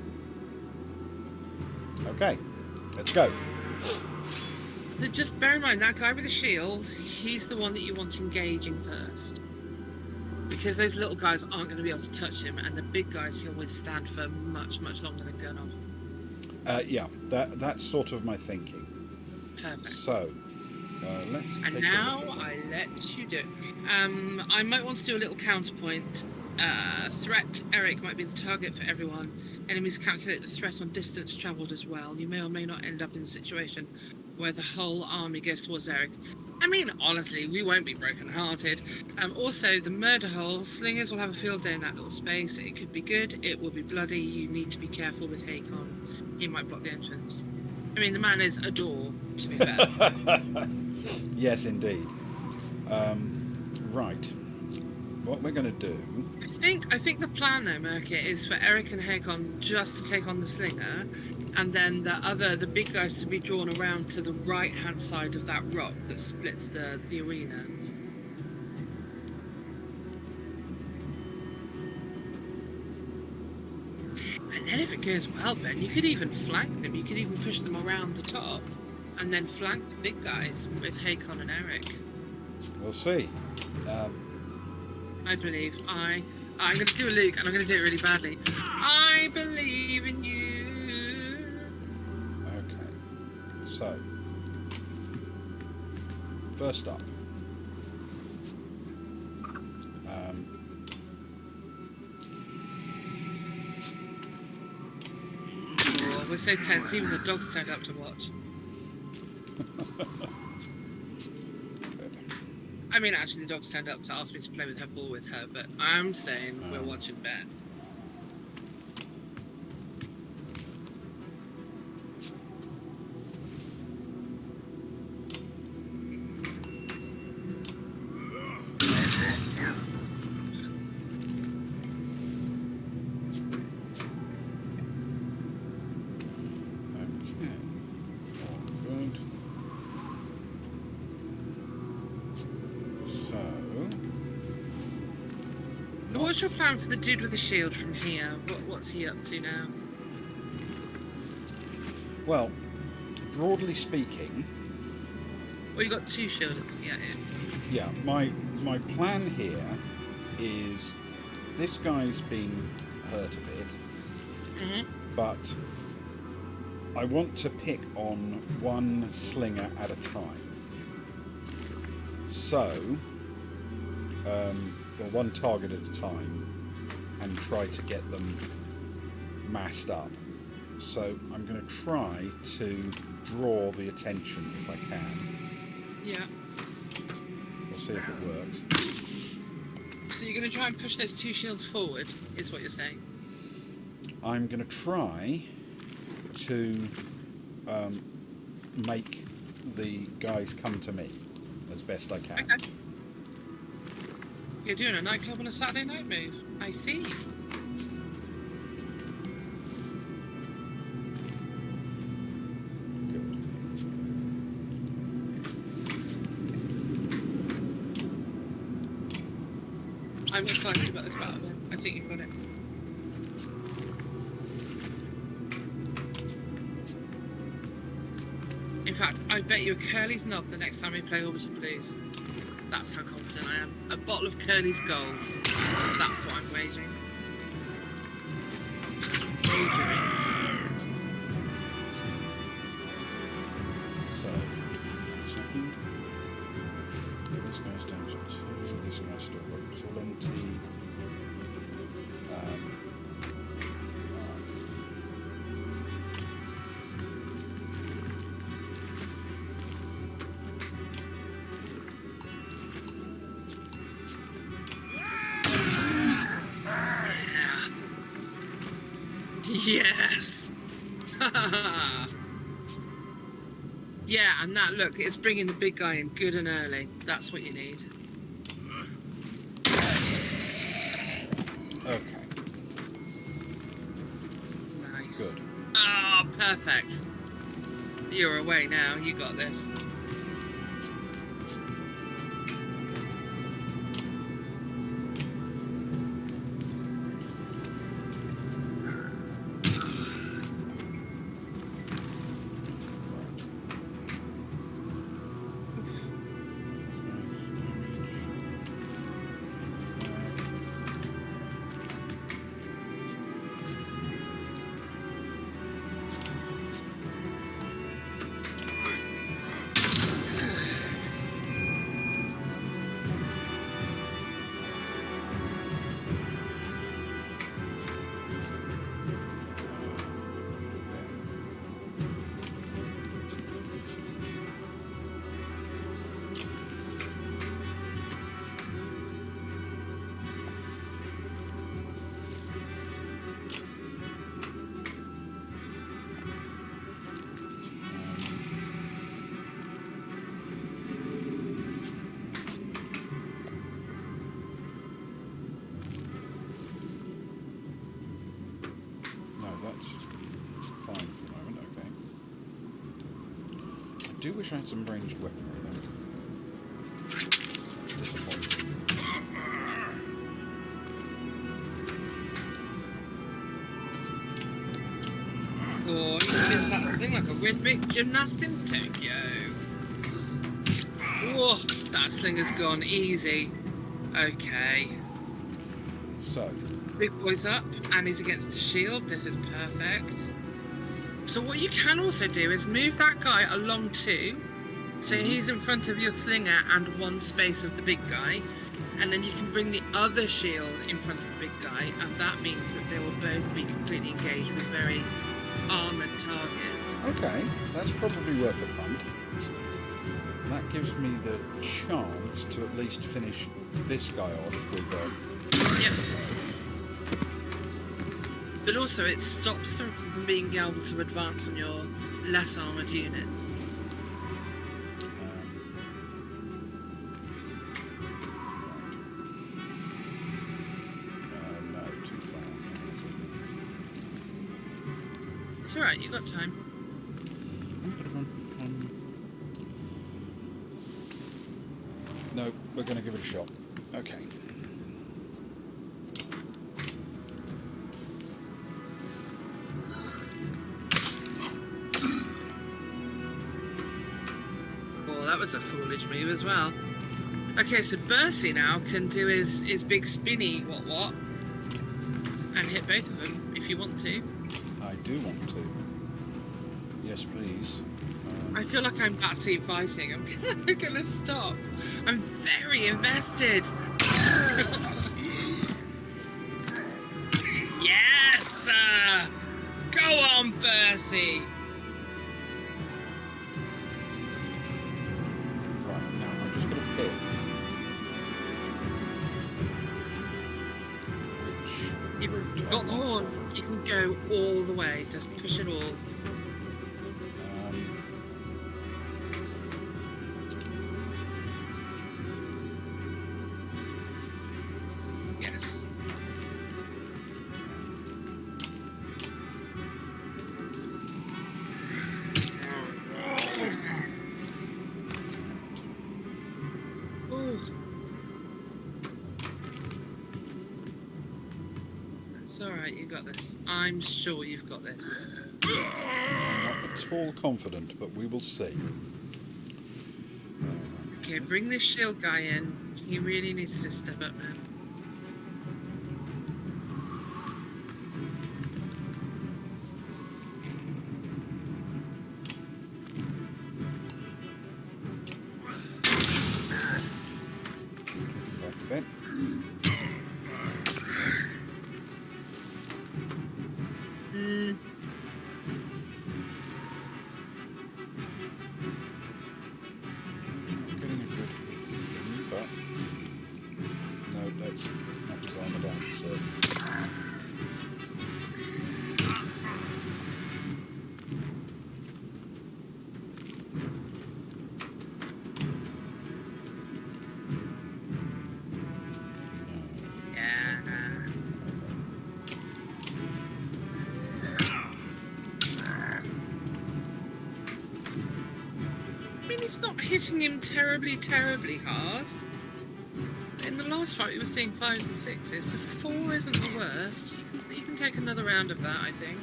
Okay, let's go. So just bear in mind, that guy with the shield, he's the one that you want engaging first. Because those little guys aren't going to be able to touch him, and the big guys he'll withstand for much, much longer than Gun Off. Yeah, that's sort of my thinking. Perfect. So, let's. And now I let you do it. I might want to do a little counterpoint Threat. Eric might be the target for everyone. Enemies calculate the threat on distance travelled as well. You may or may not end up in a situation where the whole army goes towards Eric. I mean, honestly, we won't be broken-hearted. Also, the murder hole. Slingers will have a field day in that little space. It could be good. It will be bloody. You need to be careful with Hakon. He might block the entrance. I mean, the man is a door, to be fair. Yes, indeed. Right. What we're going to do... I think the plan though, Merkit, is for Eric and Hakon just to take on the slinger, and then the big guys to be drawn around to the right hand side of that rock that splits the arena. And then if it goes well, Ben, you could even flank them. You could even push them around the top, and then flank the big guys with Hakon and Eric. We'll see. I believe. I'm going to do a Luke, and I'm going to do it really badly. I believe in you. Okay. So, first up. Oh, we're so tense. Even the dogs turned up to watch. I mean, actually, the dogs turned up to ask me to play with her ball with her, but I'm saying we're watching Ben. What's your plan for the dude with the shield from here? What's he up to now? Well, broadly speaking... Well, you got two shielders. Yeah, my plan here is this guy's been hurt a bit, but I want to pick on one slinger at a time. So, or one target at a time, and try to get them massed up. So I'm going to try to draw the attention if I can. Yeah. We'll see if it works. So you're going to try and push those two shields forward, is what you're saying? I'm going to try to make the guys come to me as best I can. Okay. You're doing a nightclub on a Saturday night move. I see. I'm excited about this battle, man. I think you've got it. In fact, I bet you a Curly's knob the next time we play Orbital Blues. That's how confident I am. A bottle of Curly's Gold. That's what I'm wagering. So, second. This guy's down to 2. This guy's still got plenty. Yes! Yeah, and that, look, it's bringing the big guy in good and early. That's what you need. Okay. Nice. Good. Ah, perfect. You're away now. You got this. do wish I had some ranged weaponry though. Disappointing. Oh, he spins that thing like a rhythmic gymnast in Tokyo. Whoa, that sling has gone easy. Okay. So, Big boy's up, and he's against the shield. This is perfect. So what you can also do is move that guy along too. So he's in front of your slinger and one space of the big guy. And then you can bring the other shield in front of the big guy. And that means that they will both be completely engaged with very armoured targets. okay, that's probably worth a punt. That gives me the chance to at least finish this guy off with Yep. But also it stops them from being able to advance on your less armoured units. no, too far. It's alright, you got time. No, we're going to give it a shot. Okay. Oh, that was a foolish move as well. Okay, so Bercy now can do his big spinny what and hit both of them if you want to. I do want to. Yes, please. I feel like I'm backseat fighting. I'm gonna stop. I'm very invested. Yes! Go on, Bercy! Right, now I'm just going to pick which You've route I got the want. horn. You can go all the way. Just push it all. Yes. Ooh. It's alright, you got this. I'm sure you've got this. I'm not at all confident, but we will see. Okay, bring this shield guy in. He really needs to step up now. Back a bit. Getting a good hit, but no, that's not his armour down, so Yeah. I mean, it's not hitting him terribly hard. In the last fight, we were seeing 5s and 6s, so 4 isn't the worst. You can take another round of that, I think.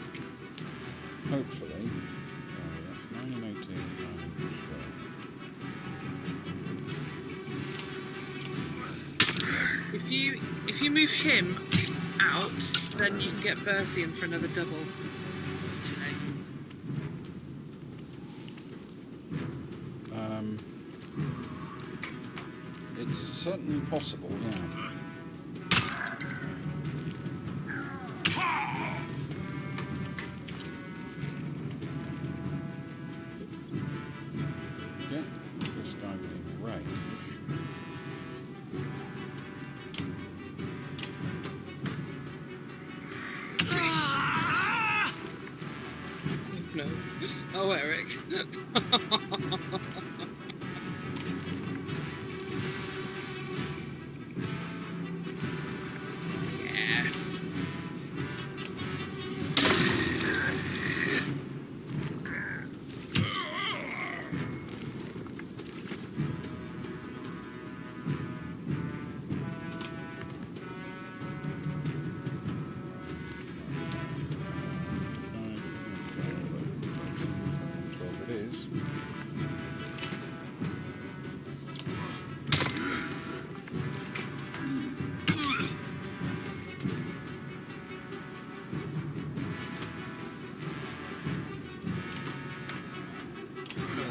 hopefully. 9 and 18, 9 and 12. If you move him out, then you can get Bercy in for another double. It's too late. It's certainly possible, yeah. Get this guy within range. No. Oh, Eric. Yes. is.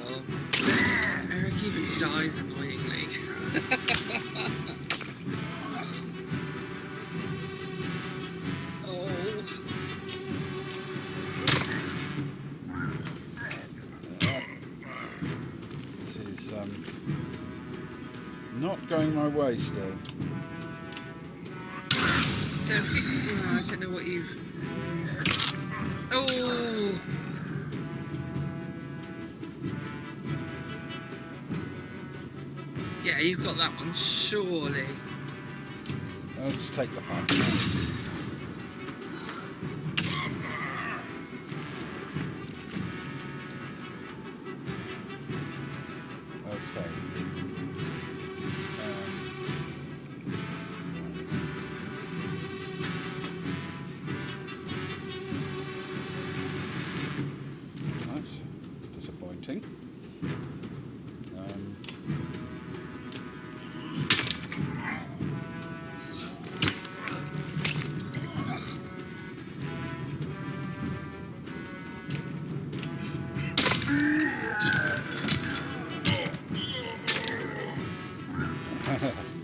Oh, Eric even dies annoyingly. Oh. This is not going my way still. I don't know what you've... Oh! Yeah, you've got that one, surely. Let's take the punch. Okay. That's disappointing.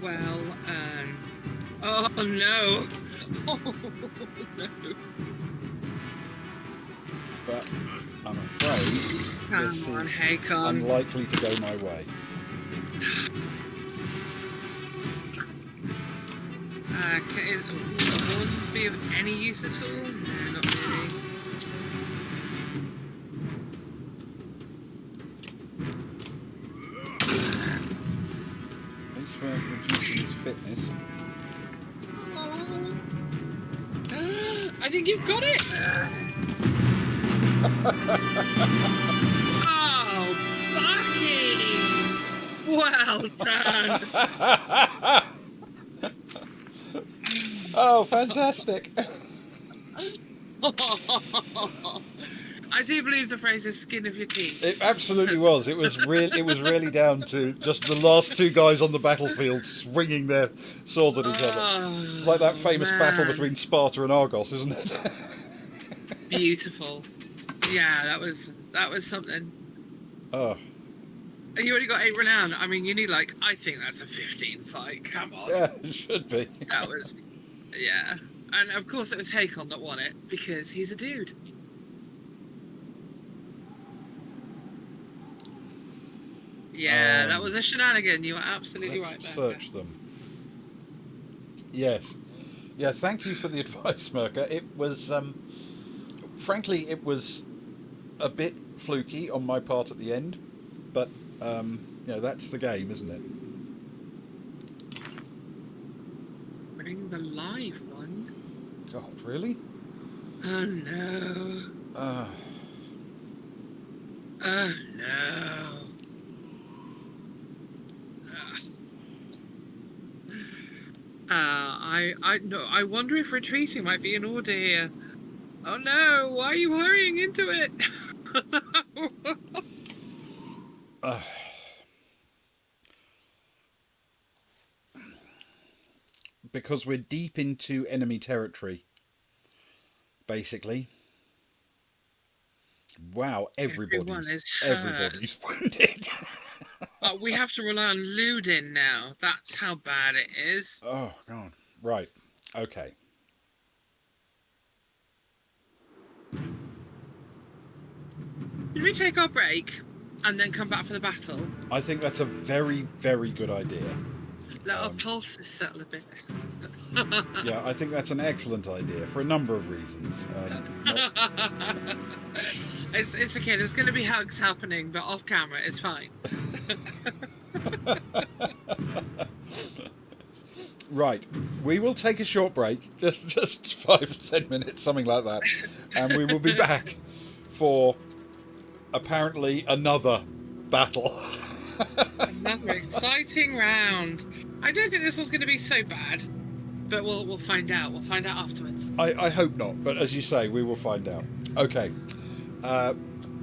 Well, oh no! Oh no! But I'm afraid this Come on, is Hakon. unlikely to go my way. Will the horn be of any use at all? No, not really. At least we're reducing his fitness. Oh. I think you've got it! Oh, Bucky! Well done! Oh, fantastic! I do believe the phrase is "skin of your teeth." It absolutely was. It was really down to just the last two guys on the battlefield swinging their swords at each other, like that famous battle between Sparta and Argos, isn't it? Beautiful. Yeah, that was something. Oh. You already got 8 renown. I mean, you need I think that's a 15 fight. Come on. Yeah, it should be. That was, yeah. And of course it was Hakon that won it because he's a dude. Yeah, that was a shenanigan. You were absolutely right there. Search them. Yes. Yeah, thank you for the advice, Merca. It was, frankly, it was a bit fluky on my part at the end, but, that's the game, isn't it? Bring the live one? God, really? Oh, no. Oh, no. I wonder if retreating might be in order here. Oh no, why are you hurrying into it? Because we're deep into enemy territory, basically. Wow, everybody's wounded. We have to rely on Ludin now. That's how bad it is. Oh, God. Right. Okay. Should we take our break and then come back for the battle? I think that's a very, very good idea. Let our pulses settle a bit. Yeah, I think that's an excellent idea for a number of reasons. It's okay. There's going to be hugs happening, but off camera, it's fine. Right, we will take a short break, just 5 or 10 minutes, something like that, and we will be back for apparently another battle. Another exciting round. I don't think this was going to be so bad, but we'll find out. We'll find out afterwards. I hope not, but as you say, we will find out. Okay,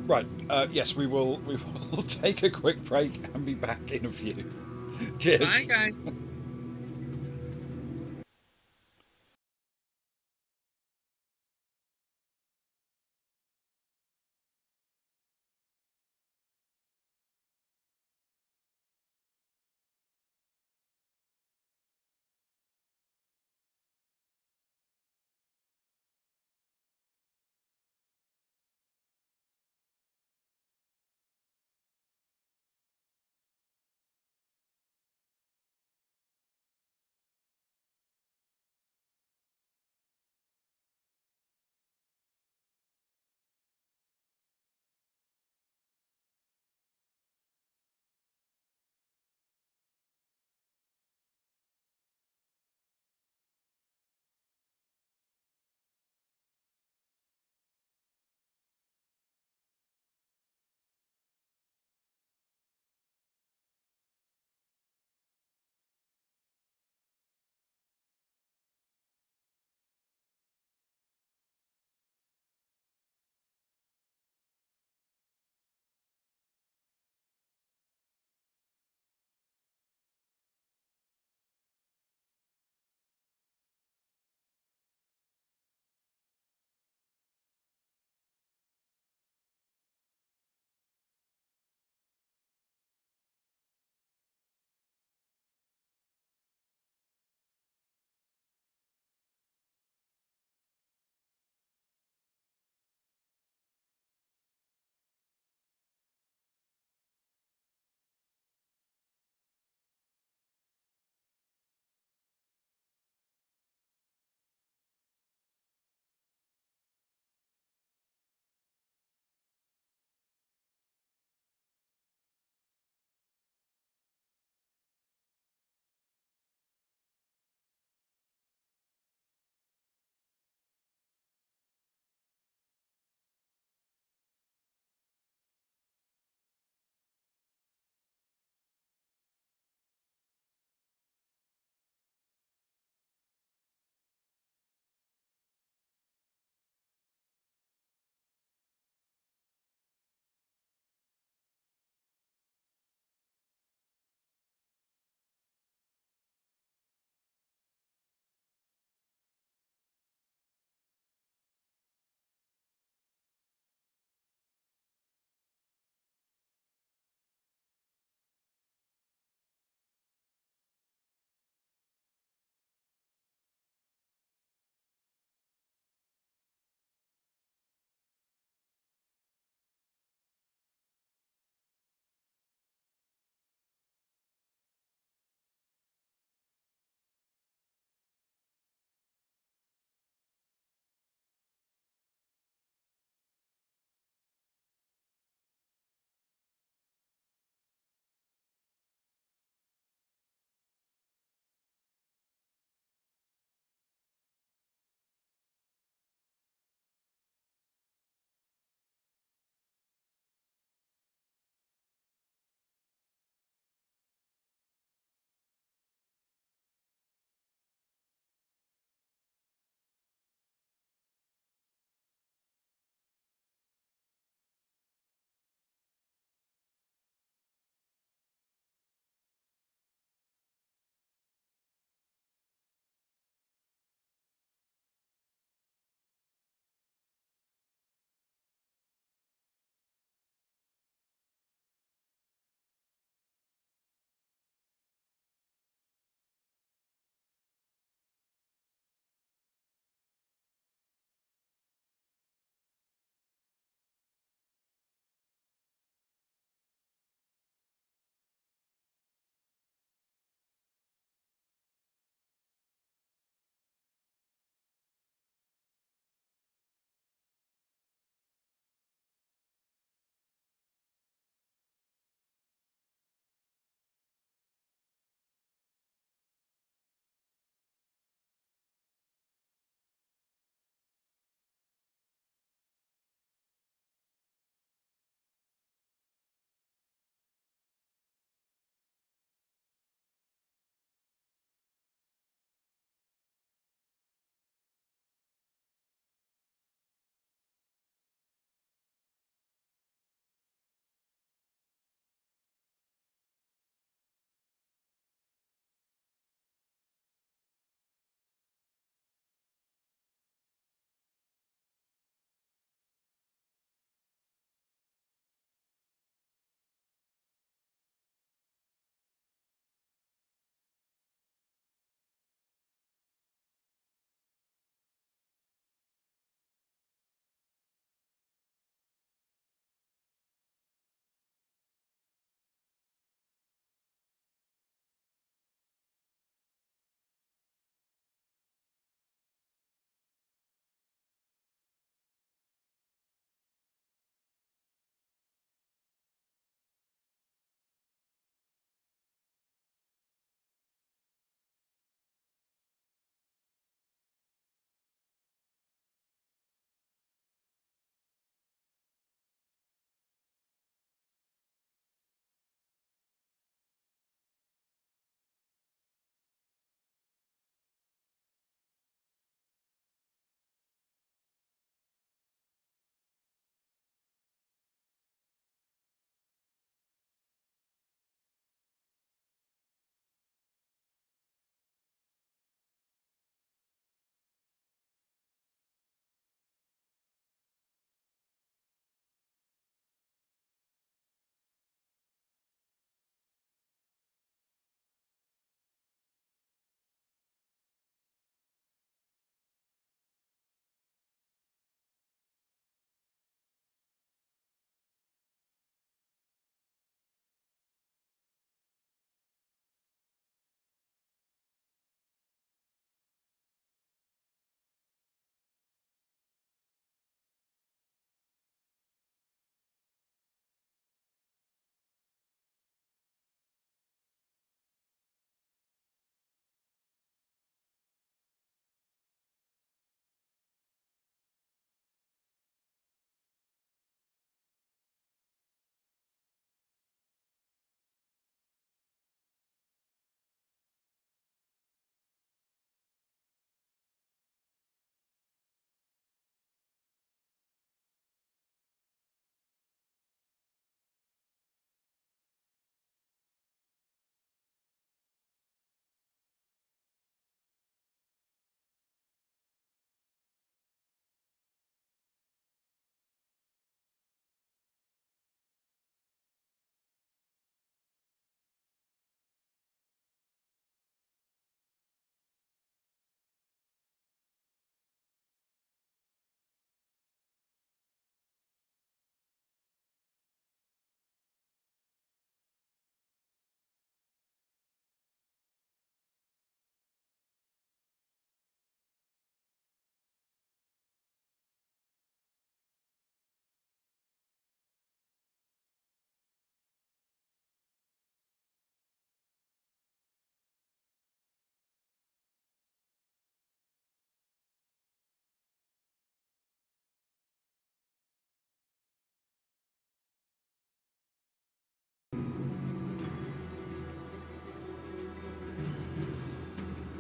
Right. Yes, we will. We will take a quick break and be back in a few. Bye, Cheers. guys.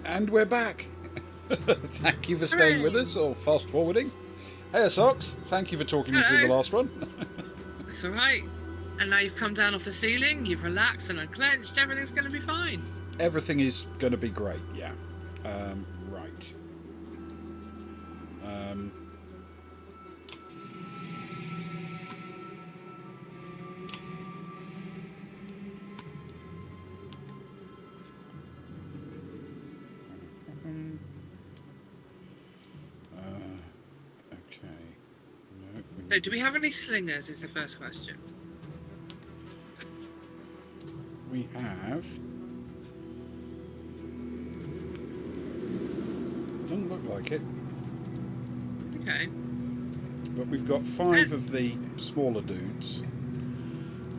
And we're back. Thank you for staying with Hooray! us, or fast forwarding. Hey, Socks, thank you for talking me through the Hello. last one. It's all right. And now you've come down off the ceiling, you've relaxed and unclenched, everything's going to be fine. Everything is going to be great, yeah. Right. Okay. No, So, do we have any slingers? Is the first question. we have. Doesn't look like it. Okay. But we've got 5 of the smaller dudes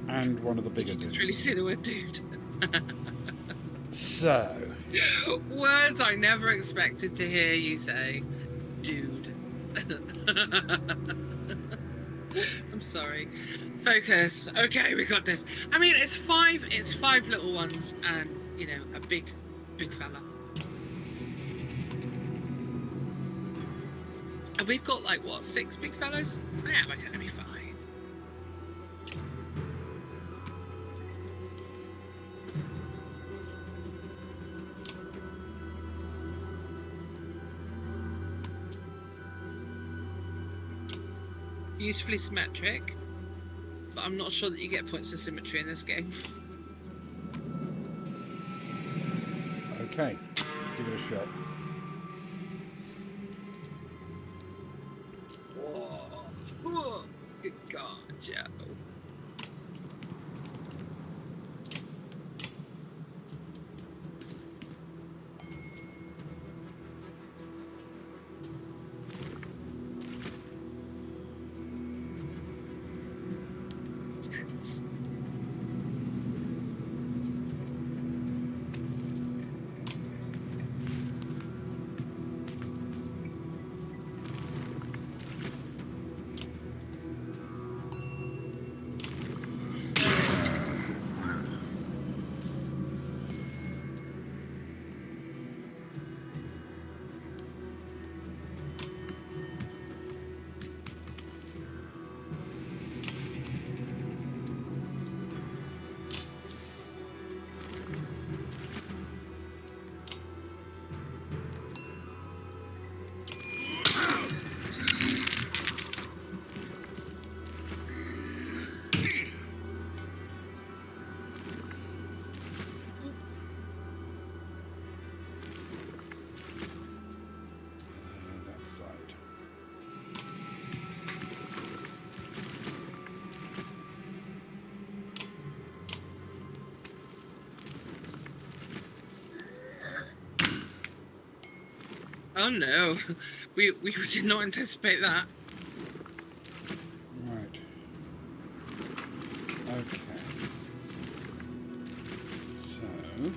and one of the bigger You dudes. just really see the word dude. So, Words I never expected to hear you say. Dude. I'm sorry. Focus. Okay, we got this. I mean, it's 5 little ones and, you know, a big fella. And we've got, like, what, 6 big fellas? Yeah, we're going to be fine. Usefully symmetric, but I'm not sure that you get points for symmetry in this game. okay, let's give it a shot. Whoa. Good God, Joe. Tense. That side. Oh no, we did not anticipate that. Right. Okay. So.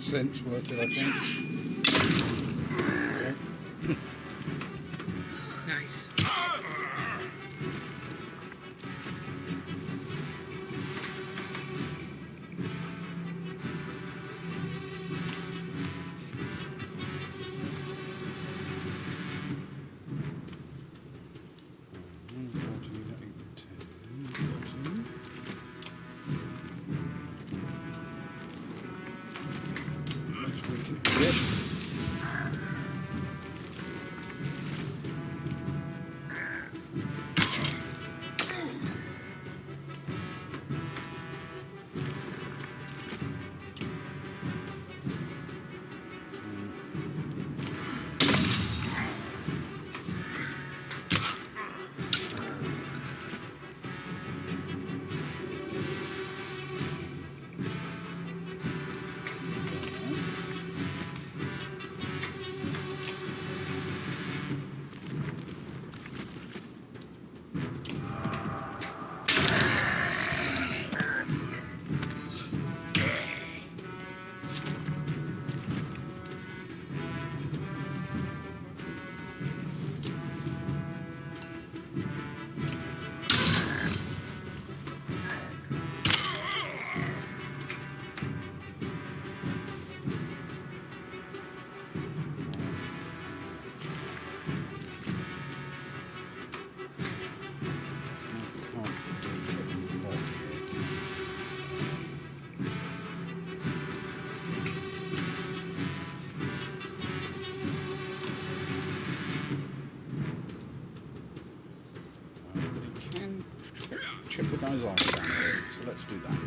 cents worth it, I think. Nice. Chip the guy's arm down a bit, so let's do that.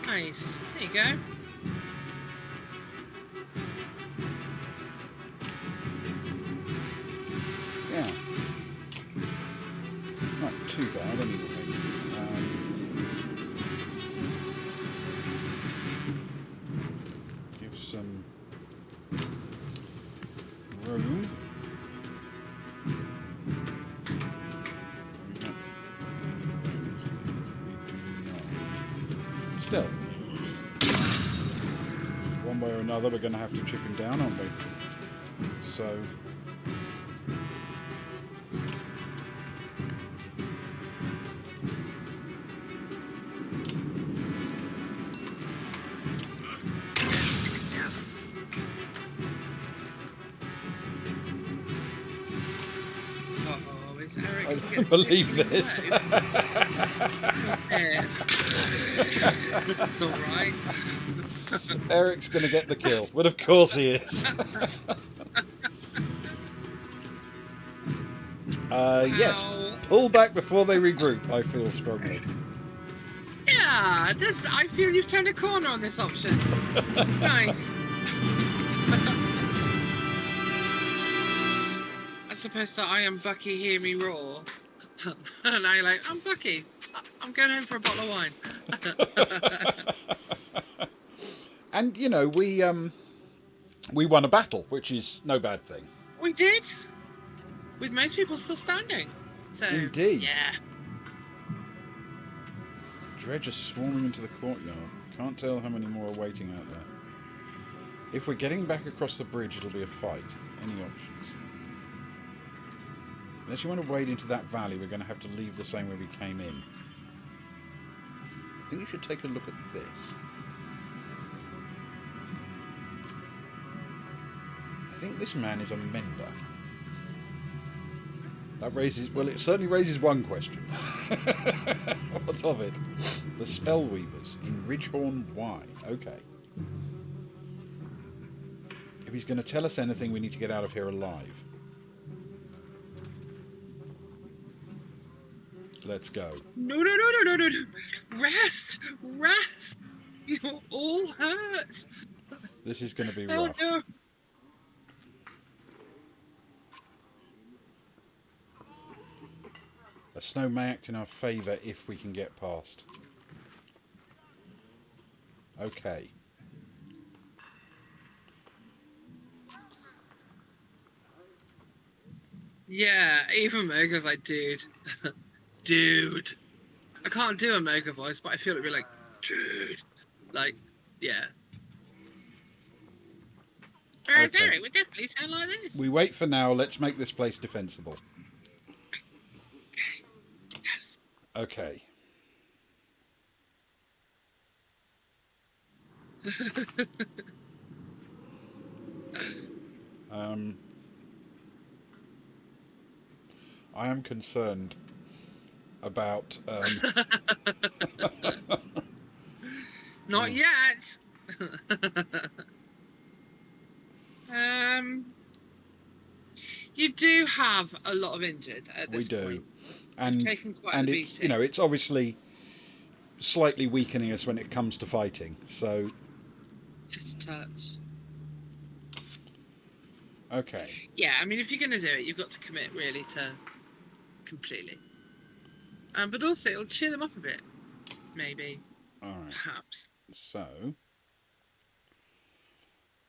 Nice. There you go. Yeah. Not too bad anyway. Give some room. Still, one way or another, we're going to have to chip him down, aren't we? So. Oh, is Eric? I don't believe this. It's all right. Eric's going to get the kill. But of course he is. Yes. Pull back before they regroup, I feel strongly. Yeah, I feel you've turned a corner on this option. Nice. As opposed to I am Bucky, hear me roar. And I like, I'm Bucky. I'm going home for a bottle of wine. And you know, we won a battle, which is no bad thing. We did. With most people still standing. So Indeed. yeah. Dredge are swarming into the courtyard. Can't tell how many more are waiting out there. If we're getting back across the bridge, it'll be a fight. Any options? Unless you want to wade into that valley, we're going to have to leave the same way we came in. I think you should take a look at this. I think this man is a mender. That raises... Well, it certainly raises one question. What's of it? The Spellweavers in Ridgehorn Y. Okay. If he's going to tell us anything, we need to get out of here alive. Let's go. No. Rest. You're all hurt. This is going to be Oh rough. no. A snow may act in our favour if we can get past. Okay. Yeah, even Moga's like, dude. Dude. I can't do a Moga voice, but I feel it'd be like, dude. Like, yeah. Whereas Okay. Eric would definitely sound like this. We wait for now. Let's make this place defensible. Yes. Okay. I am concerned about. Not yet. um, you do have a lot of injured at We this do, point. You've and taken quite and a it's beating. it's obviously slightly weakening us when it comes to fighting. So Just a touch. okay. Yeah, I mean, if you're going to do it, you've got to commit really to completely. But also, it'll cheer them up a bit, maybe, All right. perhaps. So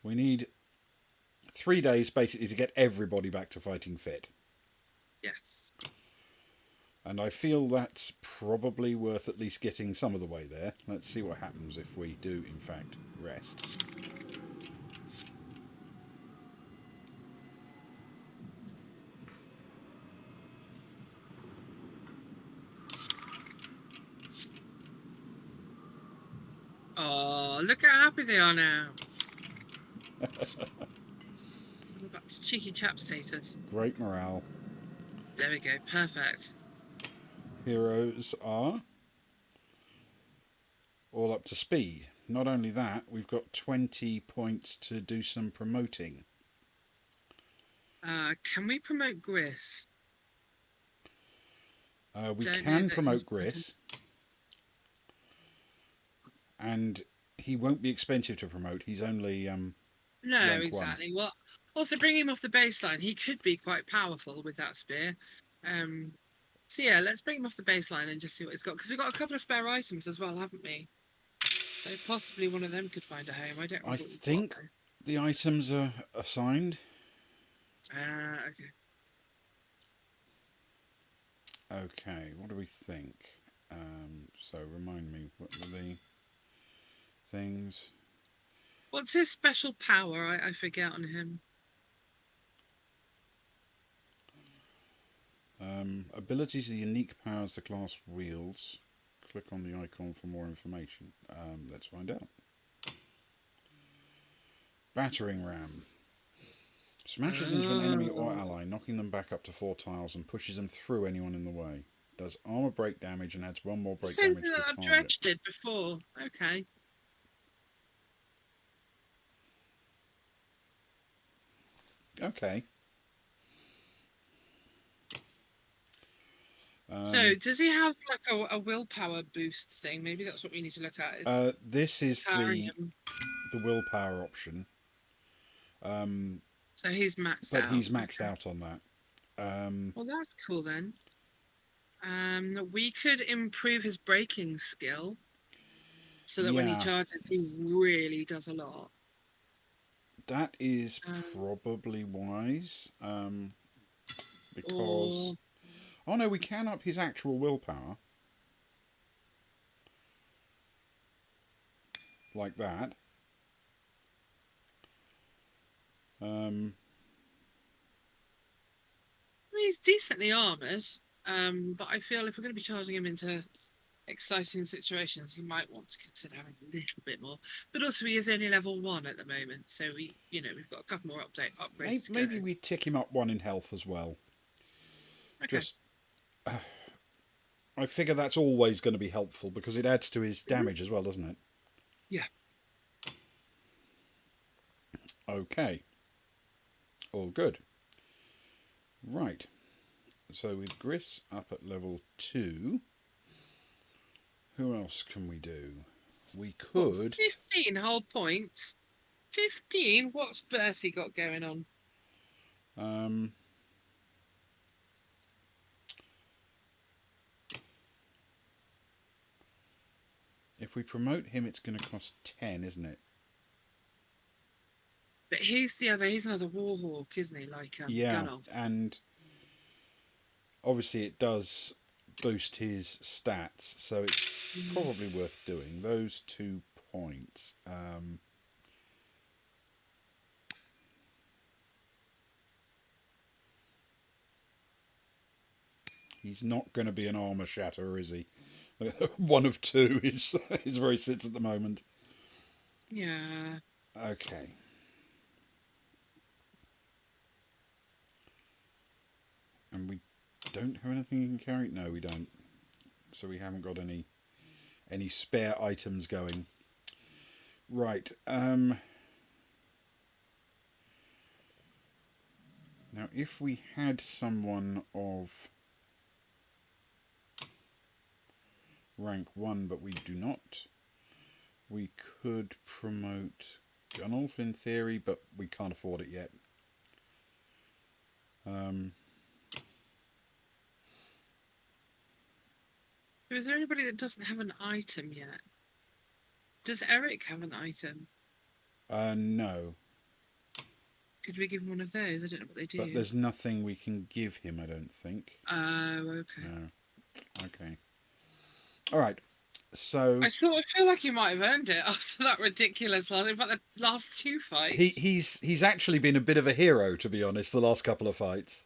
we need 3 days basically to get everybody back to fighting fit. Yes. And I feel that's probably worth at least getting some of the way there. Let's see what happens if we do, in fact, rest. Oh, look how happy they are now. That's cheeky chap status. Great morale. There we go. Perfect. Heroes are all up to speed. Not only that, we've got 20 points to do some promoting. Can we promote Gris? We Don't know can that promote he's- Gris, and he won't be expensive to promote. He's only No, rank exactly. Well, also bring him off the baseline. He could be quite powerful with that spear. So yeah, let's bring him off the baseline and just see what he's got. Because we've got a couple of spare items as well, haven't we? So possibly one of them could find a home. I don't I remember what we've think got. the items are assigned. Okay. Okay, what do we think? So remind me, what were the things? What's his special power? I forget on him. Abilities are the unique powers the class wields. Click on the icon for more information. Let's find out. Battering ram. Smashes into an enemy or ally, knocking them back up to 4 tiles and pushes them through anyone in the way. Does armor break damage and adds 1 more break Same damage thing to that the I've target. dredged did before. Okay. Okay. So does he have like a willpower boost thing? Maybe that's what we need to look at. Is this is powering the him. willpower option. So he's maxed But out. he's maxed out on that. Well, that's cool then. We could improve his braking skill so that when he Yeah. charges, he really does a lot. That is probably wise. Because... Or Oh no, we can up his actual willpower. Like that. I mean, he's decently armoured. But I feel if we're going to be charging him into exciting situations, he might want to consider having a little bit more. But also, he is only level 1 at the moment, so we've got a couple more upgrades. Maybe we tick him up 1 in health as well. Okay. Just, I figure that's always going to be helpful because it adds to his damage as well, doesn't it? Yeah. Okay. All good. Right. So with Gris up at level 2, who else can we do? We could... 15 whole points. 15? What's Bertie got going on? we promote him, it's going to cost 10, isn't it? But he's another warhawk, isn't he? Like Yeah, Gunoff. and obviously it does boost his stats, so it's probably worth doing. Those 2 points. He's not going to be an armor shatterer, is he? One of two is where he sits at the moment. Yeah. Okay. And we don't have anything you can carry? No, we don't. So we haven't got any spare items going. Right. Now, if we had someone of rank 1, but we do not, we could promote Gunolf in theory, but we can't afford it yet. Is there anybody that doesn't have an item yet? Does Eric have an item? No. Could we give him one of those? I don't know what they do. But there's nothing we can give him, I don't think. Oh, okay. No. Okay. All right. So I sort of feel like you might have earned it after that ridiculous last. In fact, the last 2 fights. he's actually been a bit of a hero, to be honest. The last couple of fights.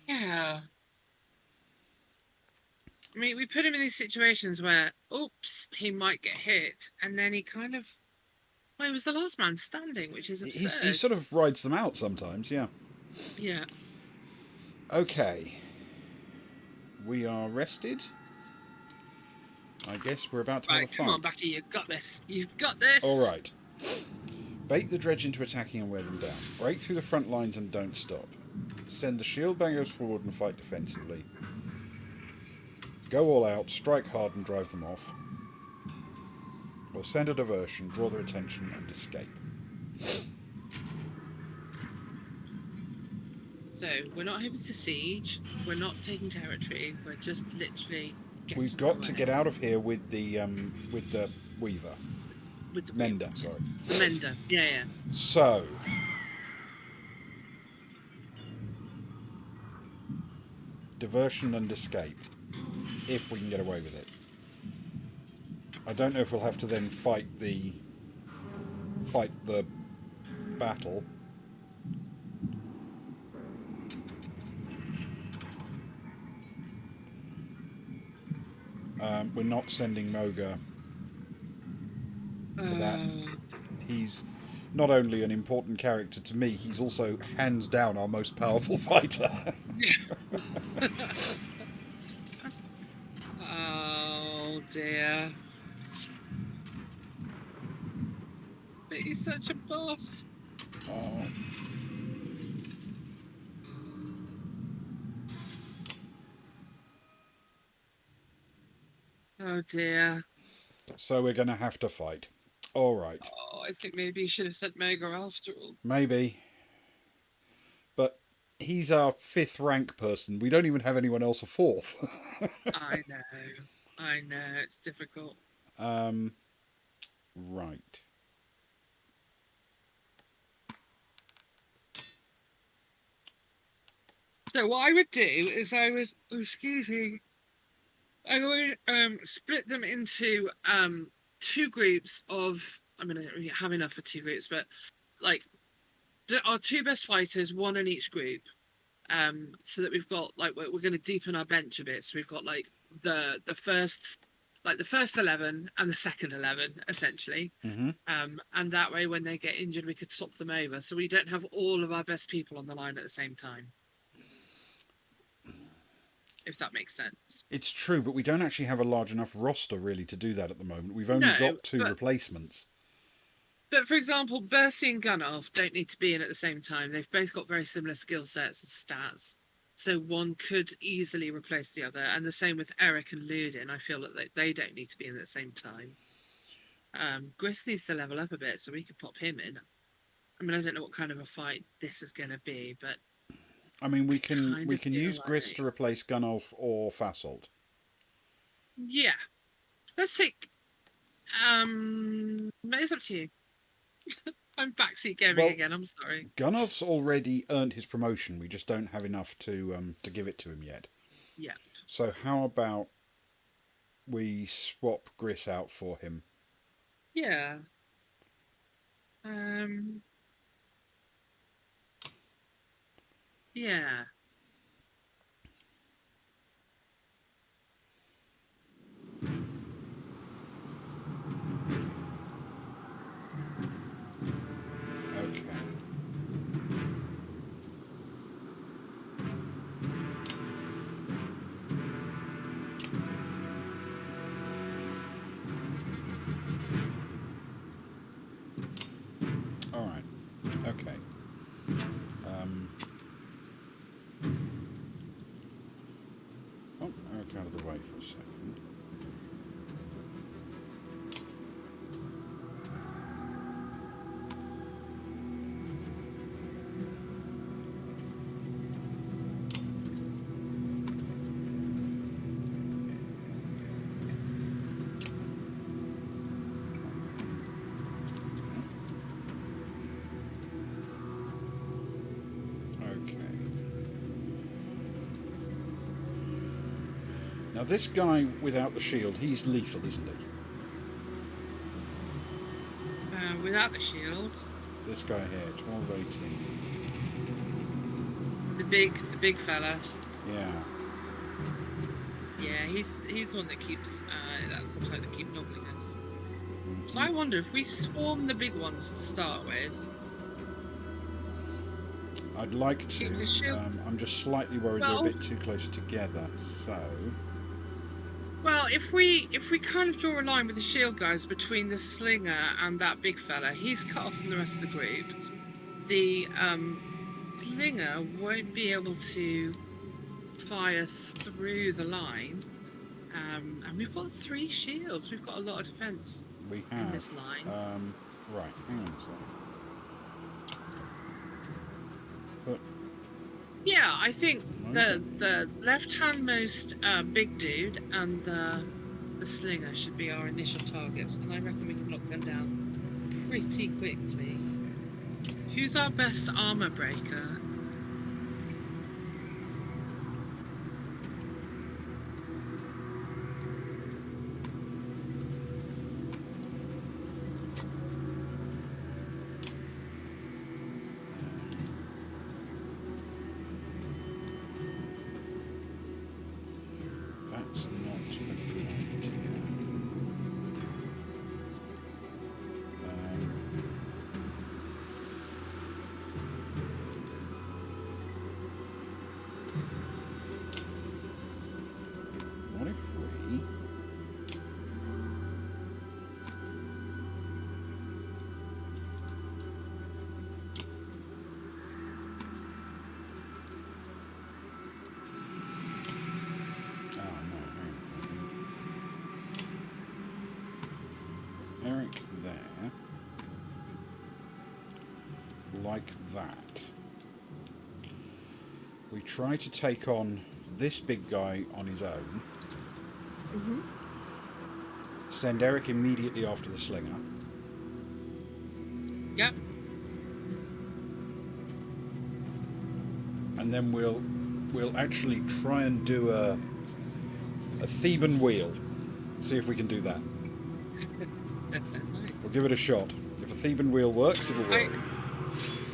Yeah. I mean, we put him in these situations where, oops, he might get hit, and then he kind of. Well, he was the last man standing, which is absurd. He sort of rides them out sometimes, yeah. Yeah. Okay. We are rested. I guess we're about to have a fight. Come on, Becky, you've got this. You've got this. All right. Bait the dredge into attacking and wear them down. Break through the front lines and don't stop. Send the shield bangers forward and fight defensively. Go all out, strike hard and drive them off. Or send a diversion, draw their attention and escape. So, we're not having to siege, we're not taking territory, we're just literally getting We've got to get out of here with the Weaver. With the Mender, sorry. The Mender, yeah. So, diversion and escape, if we can get away with it. I don't know if we'll have to then fight the battle. We're not sending Moga for that. He's not only an important character to me, he's also hands down our most powerful fighter. Oh dear. But he's such a boss. Oh. Oh dear. So we're going to have to fight. All right. Oh, I think maybe you should have sent Moga after all. Maybe. But he's our 5th rank person. We don't even have anyone else a 4th. I know. It's difficult. Right. So what I would do is I would split them into 2 groups of. I mean, I don't really have enough for 2 groups, but like our 2 best fighters, 1 in each group. So that we've got like we're going to deepen our bench a bit. So we've got like the first 11 and the second 11 essentially. Mm-hmm. And that way, when they get injured, we could swap them over, so we don't have all of our best people on the line at the same time. If that makes sense. It's true, but we don't actually have a large enough roster really to do that at the moment. We've only got 2 replacements. But for example, Bercy and Gunoff don't need to be in at the same time. They've both got very similar skill sets and stats. So one could easily replace the other. And the same with Eric and Ludin. I feel that they don't need to be in at the same time. Gris needs to level up a bit, so we could pop him in. I mean, I don't know what kind of a fight this is going to be, but I mean, we can use Gris to replace Gunnolf or Fasolt. Yeah. Let's take But it's up to you. I'm backseat gaming Well, again. I'm sorry. Gunnar's already earned his promotion. We just don't have enough to give it to him yet. Yeah. So how about we swap Gris out for him? Yeah. Um. Yeah. Okay. All right. Okay. Um, oh, Eric out of the way for a second. Okay. Now this guy without the shield, he's lethal, isn't he? Without the shield, This guy here, 12, 18. the big fella. Yeah. Yeah, he's the one that keeps. That's the type that keep nobbling us. Mm-hmm. So I wonder if we swarm the big ones to start with. I'd like to. Keeps a shield. I'm just slightly worried Well, they're a bit too close together. So. Well, if we kind of draw a line with the shield guys between the slinger and that big fella, he's cut off from the rest of the group. The slinger won't be able to fire through the line. And we've got 3 shields. We've got a lot of defense We have. in this line. Right, hang on a second. But Yeah, I think the left-handmost big dude and the slinger should be our initial targets, and I reckon we can knock them down pretty quickly. Who's our best armor breaker? that's not a good idea. What if we? Oh no, hang on. Eric there. Like that. We try to take on this big guy on his own. Mm-hmm. Send Eric immediately after the slinger. Yep. And then we'll actually try and do a Theban wheel. See if we can do that. Nice. We'll give it a shot. If a Theban wheel works, it'll work.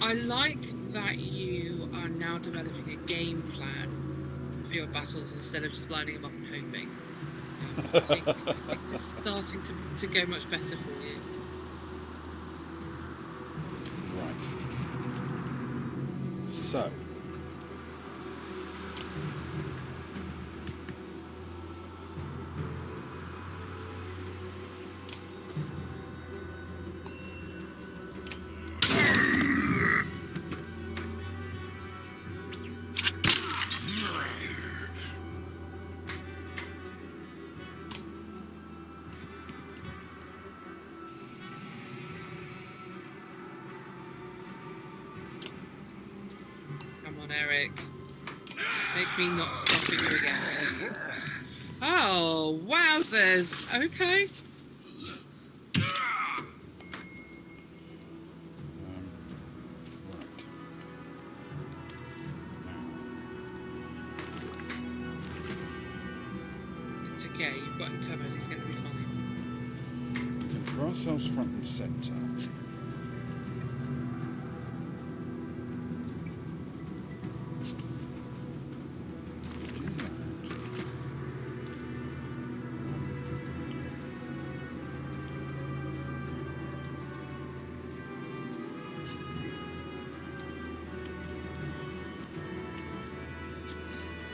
I like that you are now developing a game plan for your battles instead of just lining them up and hoping. I think it's starting to go much better for you. Right. So. Come on, Eric. Make me not stop you again. Oh, wowzers. Okay. Yeah, you've got him covered. He's going to be fine. We can throw ourselves front and centre.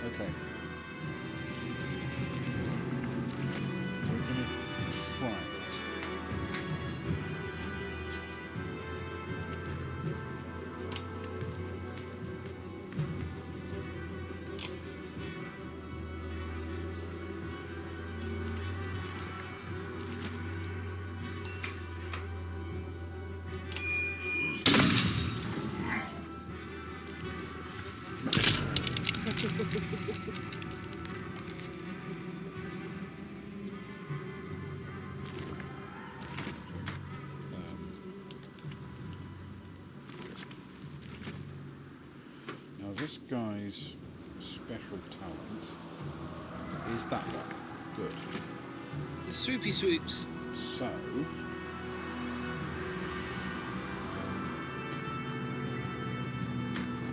Okay. We're going to try it. Now this guy's special talent is that one. Good. The swoopy swoops. So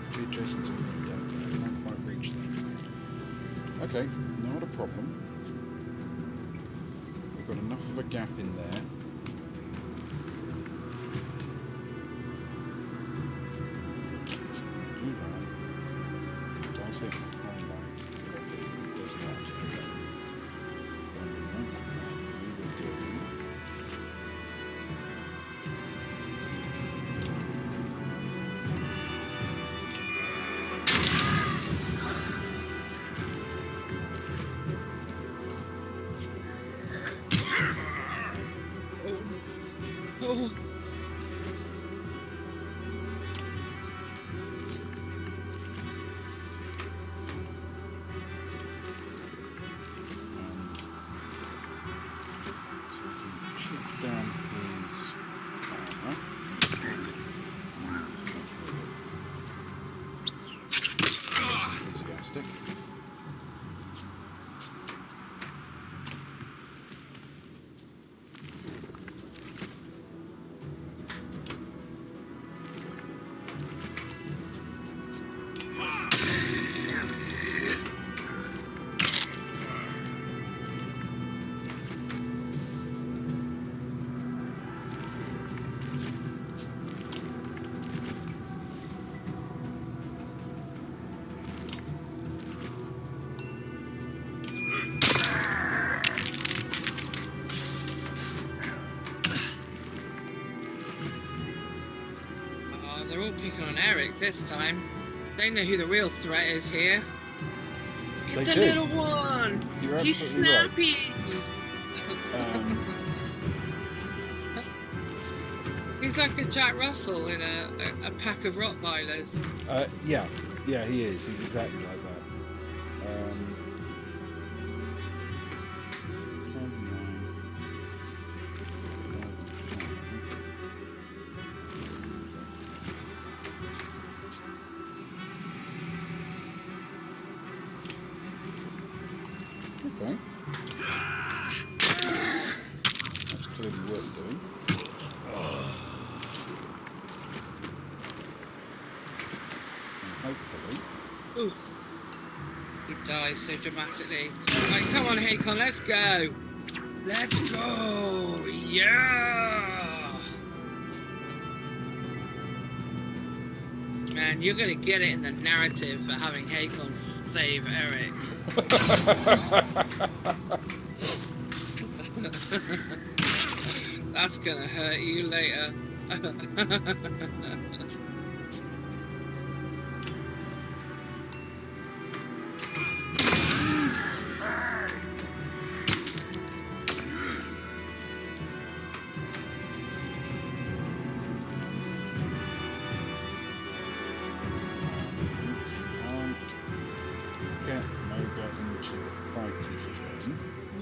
actually adjacent to the window, I can't quite reach them. Okay, not a problem. We've got enough of a gap in there. Do that. Does it highlight? It does not. Okay. Then we won't have that. We will do. Oh. Chip down his armor. Enthusiastic. Oh, they're all picking on Eric this time. They know who the real threat is here. Get They the do. little one. You're He's absolutely right. snappy. He's like a Jack Russell in a pack of Rottweilers. Yeah, he is. He's exactly like that. Okay. That's clearly worth doing. And hopefully. Oof. He dies so dramatically. Right, come on, Hakon, let's go. Let's go. Yeah. Man, you're going to get it in the narrative for having Hakon save Eric. That's going to hurt you later.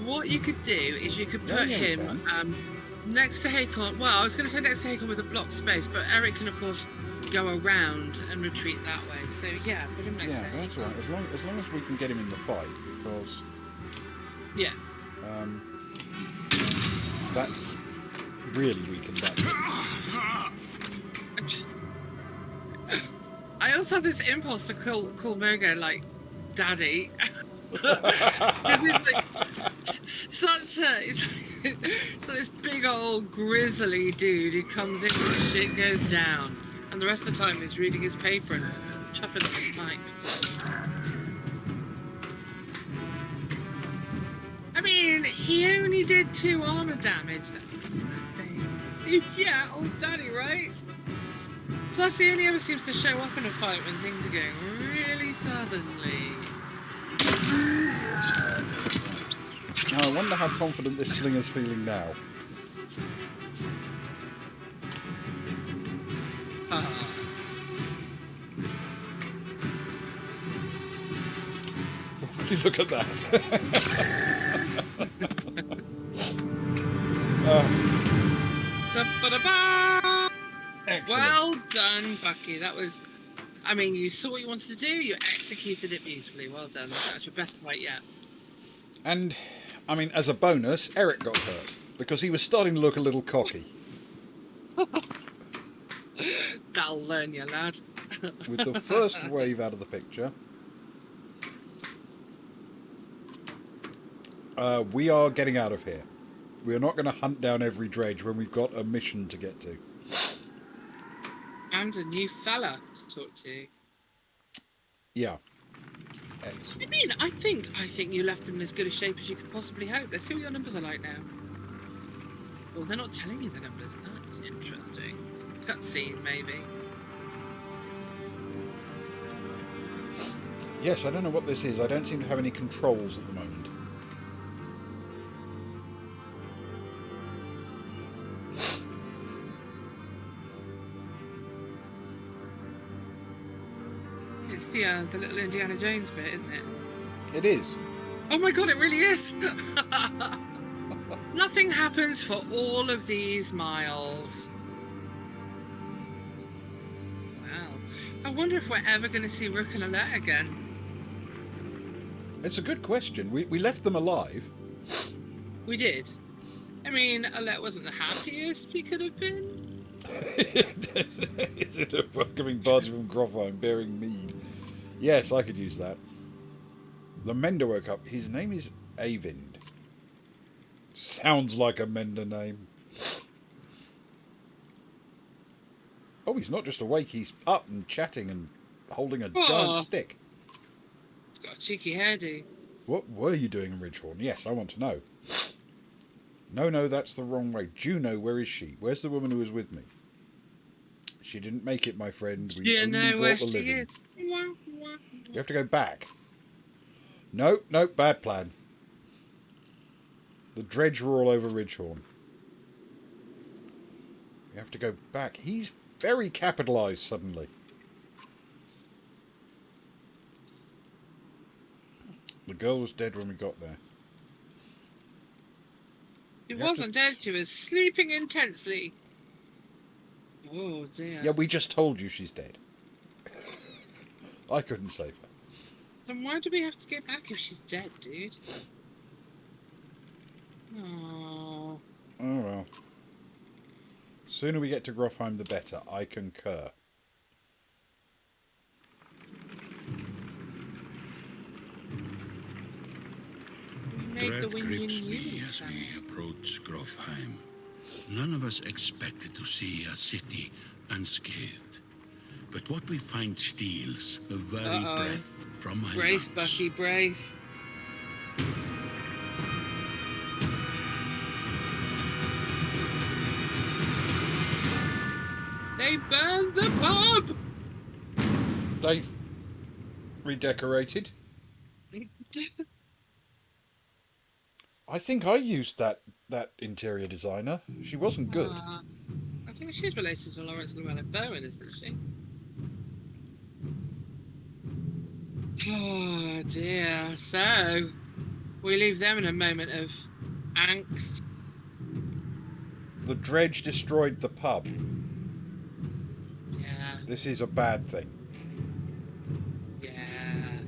What you could do is you could put him next to Hakon. Well, I was going to say next to Hakon with a block space, but Eric can, of course, go around and retreat that way. So, yeah, put him next to Hakon. Yeah, that's right. As long as we can get him in the fight, because... Yeah. That's really weakened that. I also have this impulse to call Mogo like Daddy. Because he's like such a so this big old grizzly dude who comes in when shit goes down, and the rest of the time he's reading his paper and chuffing up his pipe. I mean, he only did 2 armor damage. That's nothing. Yeah, old Daddy, right? Plus, he only ever seems to show up in a fight when things are going really suddenly. Now, I wonder how confident this slinger's feeling now. Look at that. Excellent. Well done, Bucky. That was... I mean, you saw what you wanted to do, you executed it beautifully. Well done. That's your best fight yet. And, I mean, as a bonus, Eric got hurt, because he was starting to look a little cocky. That'll learn you, lad. With the first wave out of the picture, we are getting out of here. We are not going to hunt down every dredge when we've got a mission to get to. And a new fella to talk to. Yeah. Excellent. I mean, I think you left him in as good a shape as you could possibly hope. Let's see what your numbers are like now. Well, they're not telling you the numbers. That's interesting. Cutscene, maybe. Yes, I don't know what this is. I don't seem to have any controls at the moment. It's the little Indiana Jones bit, isn't it? It is. Oh my god, it really is! Nothing happens for all of these miles. Well, I wonder if we're ever going to see Rook and Alette again. It's a good question. We left them alive. We did. I mean, Alette wasn't the happiest she could have been. Is it a welcoming party from Grofheim bearing mead? Yes, I could use that. The Mender woke up. His name is Avind. Sounds like a Mender name. Oh, he's not just awake, he's up and chatting and holding a giant stick. He's got a cheeky hairdo. What were you doing in Ridgehorn? Yes, I want to know. No, that's the wrong way. Juno, where is she? Where's the woman who was with me? She didn't make it, my friend. We You only know brought where the she living. is. You have to go back. No, bad plan. The dredge were all over Ridgehorn. You have to go back. He's very capitalised suddenly. The girl was dead when we got there. She wasn't dead, she was sleeping intensely. Oh dear. Yeah, we just told you she's dead. I couldn't save her. Then why do we have to go back if she's dead, dude? Oh. Oh well. Sooner we get to Grofheim, the better. I concur. Dread grips me as we approach Grofheim. None of us expected to see a city unscathed. But what we find steals the very breath from my Brace, lungs. Bucky, brace. They burned the pub! They've redecorated. I think I used that interior designer. She wasn't good. I think she's related to Lawrence Llewellyn Bowen, isn't she? Oh dear. So, we leave them in a moment of angst. The dredge destroyed the pub. Yeah. This is a bad thing. Yeah.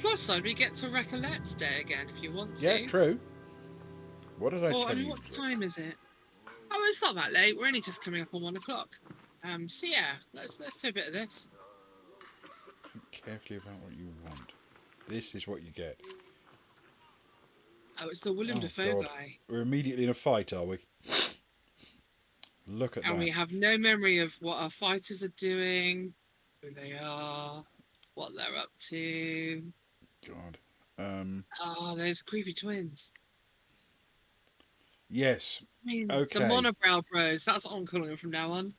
plus side, we get to Recollette's Day again if you want to. Yeah, true. What did I Or, tell I mean, you? what time is it? Oh, it's not that late. We're only just coming up on 1 o'clock. So yeah, let's do a bit of this. Think carefully about what you want. This is what you get. Oh, it's the William Dafoe God. guy. We're immediately in a fight, are we? Look at that. And we have no memory of what our fighters are doing, who they are, what they're up to. God. Those creepy twins. Yes. I mean, Okay. the Monobrow Bros. That's what I'm calling them from now on.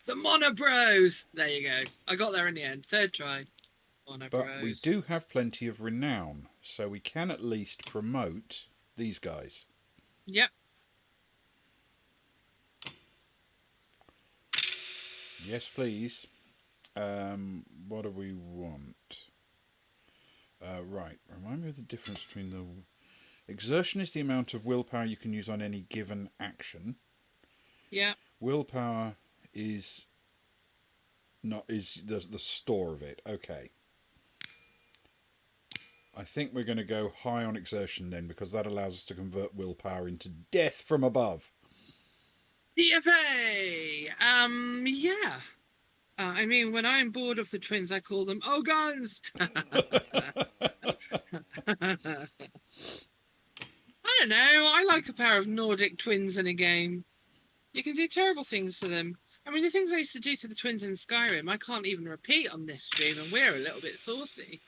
The Monobros. There you go. I got there in the end. Third try. Monobros. But we do have plenty of renown, so we can at least promote these guys. Yep. Yes, please. What do we want? Right. Remind me of the difference between the... Exertion is the amount of willpower you can use on any given action. Yeah. Willpower is the store of it. Okay. I think we're going to go high on exertion then, because that allows us to convert willpower into death from above. DFA. Yeah. I mean, when I'm bored of the twins, I call them Ogons. I don't know. I like a pair of Nordic twins in a game. You can do terrible things to them. I mean, the things I used to do to the twins in Skyrim, I can't even repeat on this stream, and we're a little bit saucy.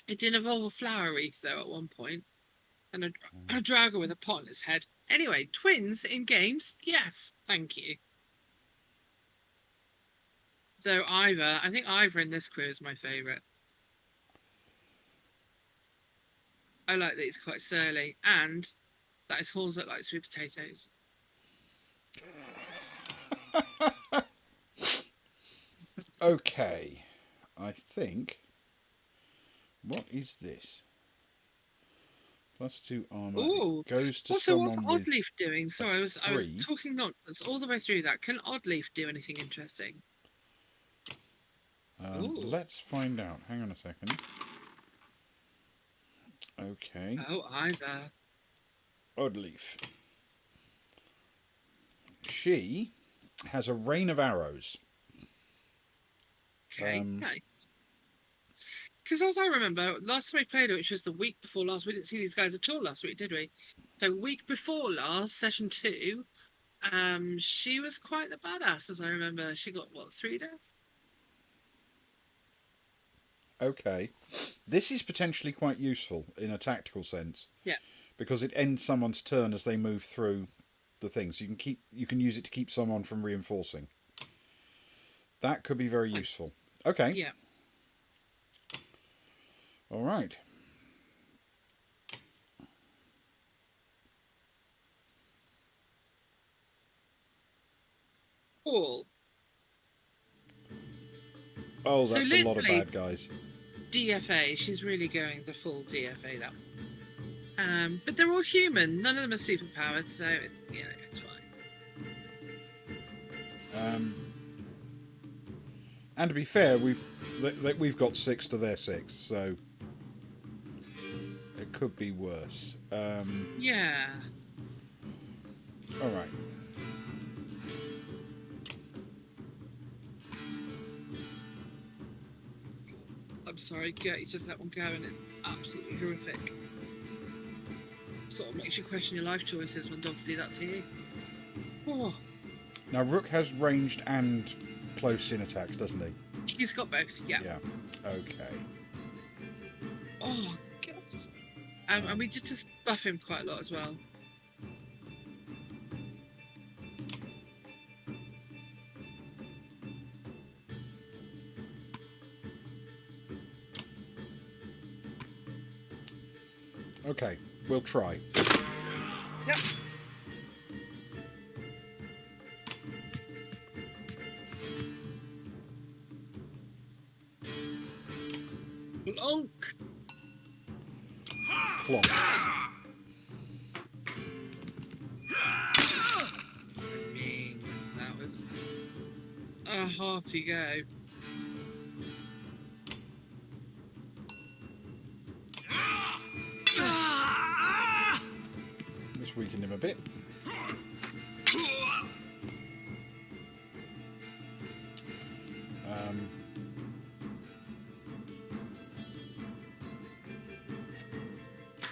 It did involve a flower wreath, though, at one point. And a dragon with a pot on its head. Anyway, twins in games? Yes, thank you. So Ivor, I think Ivor in this crew is my favourite. I like that he's quite surly, and that his horns look like sweet potatoes. Okay, I think... What is this? +2 armor. Ooh. It goes to Also, someone what's with Oddleaf doing? Sorry, I was 3. talking nonsense all the way through that. Can Oddleaf do anything interesting? Let's find out. Hang on a second. Okay. Oh, Ivor. Oddleaf. She has a rain of arrows. Okay, nice. Because as I remember, last time we played it, which was the week before last, we didn't see these guys at all last week, did we? So week before last, session 2, she was quite the badass, as I remember. She got, what, 3 deaths? Okay. This is potentially quite useful in a tactical sense. Yeah. Because it ends someone's turn as they move through the things. You can use it to keep someone from reinforcing. That could be very useful. Okay. Yeah. All right. Cool. Oh, So that's a lot of literally- bad guys. DFA, she's really going the full DFA, that one. But they're all human. None of them are superpowered, so it's, it's fine. And to be fair, we've got 6 to their 6, so it could be worse. Yeah. All right. I'm sorry, Gert, you just let one go and it's absolutely horrific. Sort of makes you question your life choices when dogs do that to you. Oh, Now, Rook has ranged and close-in attacks, doesn't he? he's got both, yeah. Yeah. Okay. Oh, God. And we just buff him quite a lot as well. Okay, we'll try. Yep. Plonk. Plonk. I mean, that was a hearty go. a bit.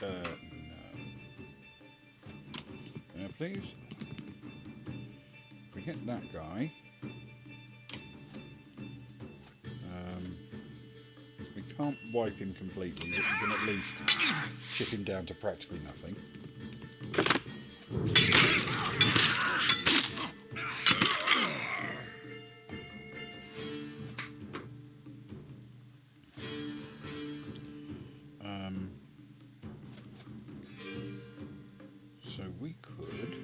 No. There, please. If we hit that guy, we can't wipe him completely, but we can at least chip him down to practically nothing. So we could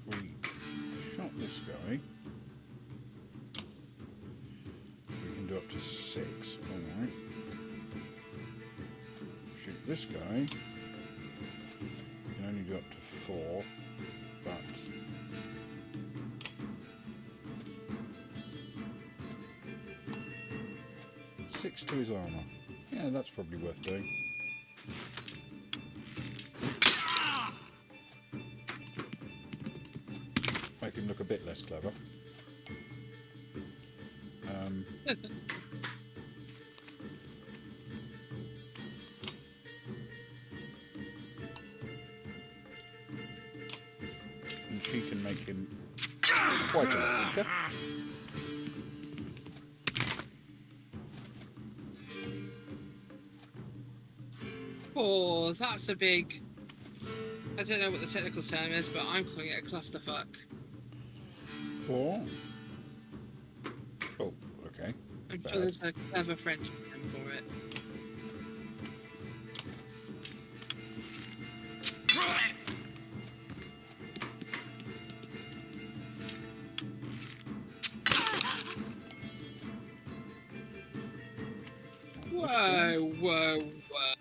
if we shot this guy, we can do up to 6. Alright. Shoot this guy, we can only do up to 4, but 6 to his armour. Yeah, that's probably worth doing. Make him look a bit less clever. And she can make him quite a lot weaker. Oh, that's a big... I don't know what the technical term is, but I'm calling it a clusterfuck. Oh. Oh, okay. I'm sure there's a clever French term for it. Whoa, whoa, whoa.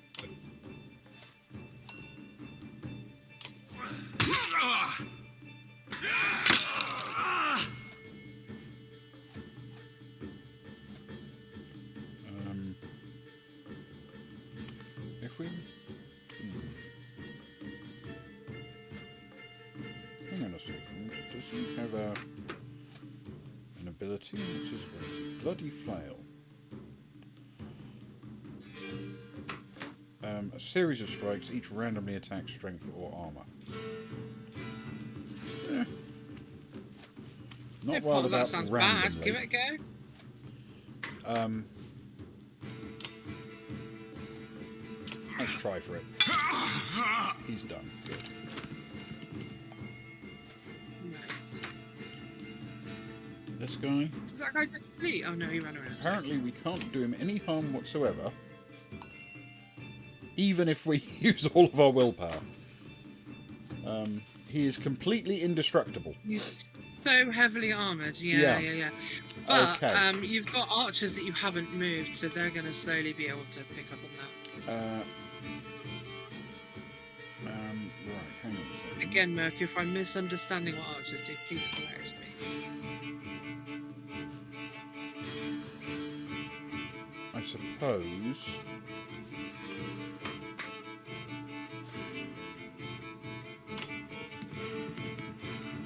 If we... Hang on a second. Does he have an ability? What's his ability? Bloody Flail. A series of strikes, each randomly attacks strength or armour. Not wild that about sounds randomly. bad. Give it a go. Let's try for it. He's done. Good. Nice. This guy? Did that guy just flee? Oh no, he ran around. Apparently we can't do him any harm whatsoever. Even if we use all of our willpower. He is completely indestructible. He's so heavily armoured. Yeah. But Okay. you've got archers that you haven't moved, so they're going to slowly be able to pick up on that. Right, hang on a second. Again, Mercury, if I'm misunderstanding what archers do, please correct me. I suppose...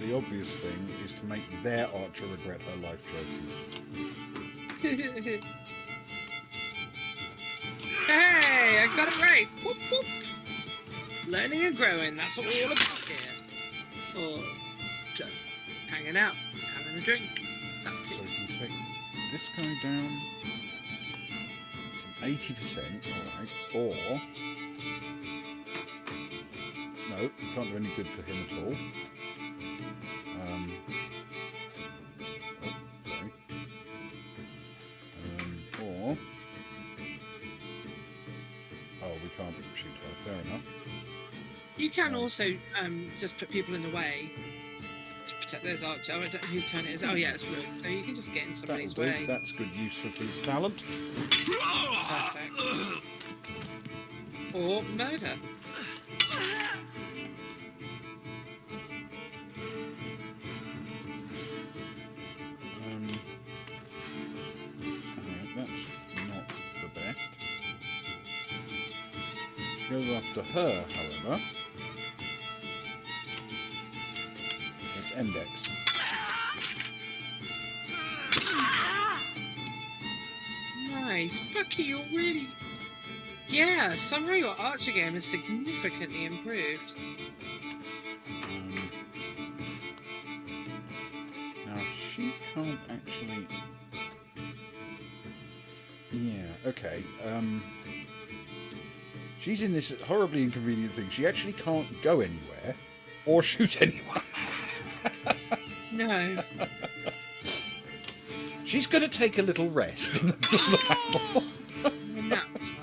The obvious thing is to make their archer regret her life choices. Hey, I got it right. Whoop, whoop. Learning and growing, that's what we're all about here. Or just hanging out, having a drink. That So too. we can take this guy down. It's an 80%, alright. Or... No, can't do any good for him at all. Sorry. Or... Oh, we can't shoot her, fair enough. You can also just put people in the way to protect those archers. Oh, I don't know whose turn it is. Oh yeah, it's Ruth. So you can just get in somebody's That'll do. way. That's good use of his talent. Perfect. Or murder. Alright, that's not the best. goes after her, however. It's Index. Nice. Bucky, you're really... Yeah, somehow your Archer game is significantly improved. Now, she can't actually... Yeah, okay. She's in this horribly inconvenient thing. She actually can't go anywhere or shoot anyone. No. She's going to take a little rest in the middle of the battle. Nap time.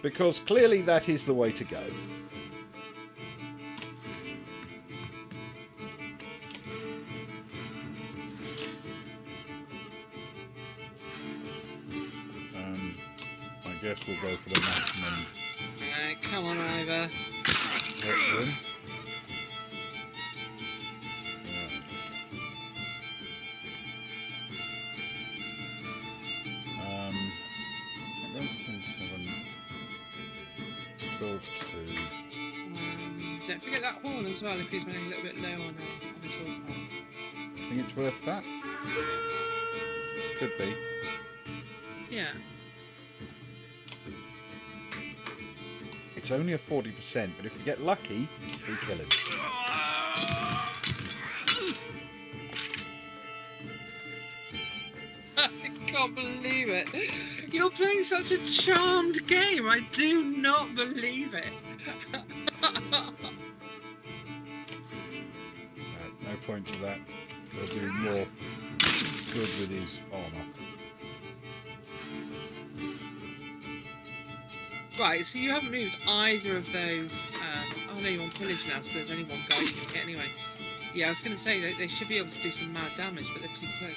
Because clearly that is the way to go. I guess we'll go for the maximum. Alright, come on over. Hit. Don't forget that horn as well if he's running a little bit low on his horn. Think it's worth that? Could be. Yeah. It's only a 40%, but if we get lucky, we kill him. I can't believe it. You're playing such a charmed game. I do not believe it. No point to that. They'll do more good with his armour. Right, so you haven't moved either of those. Oh no, you're on pillage now, so there's only one guy you can hit anyway. Yeah, I was going to say that they should be able to do some mad damage, but they're too close.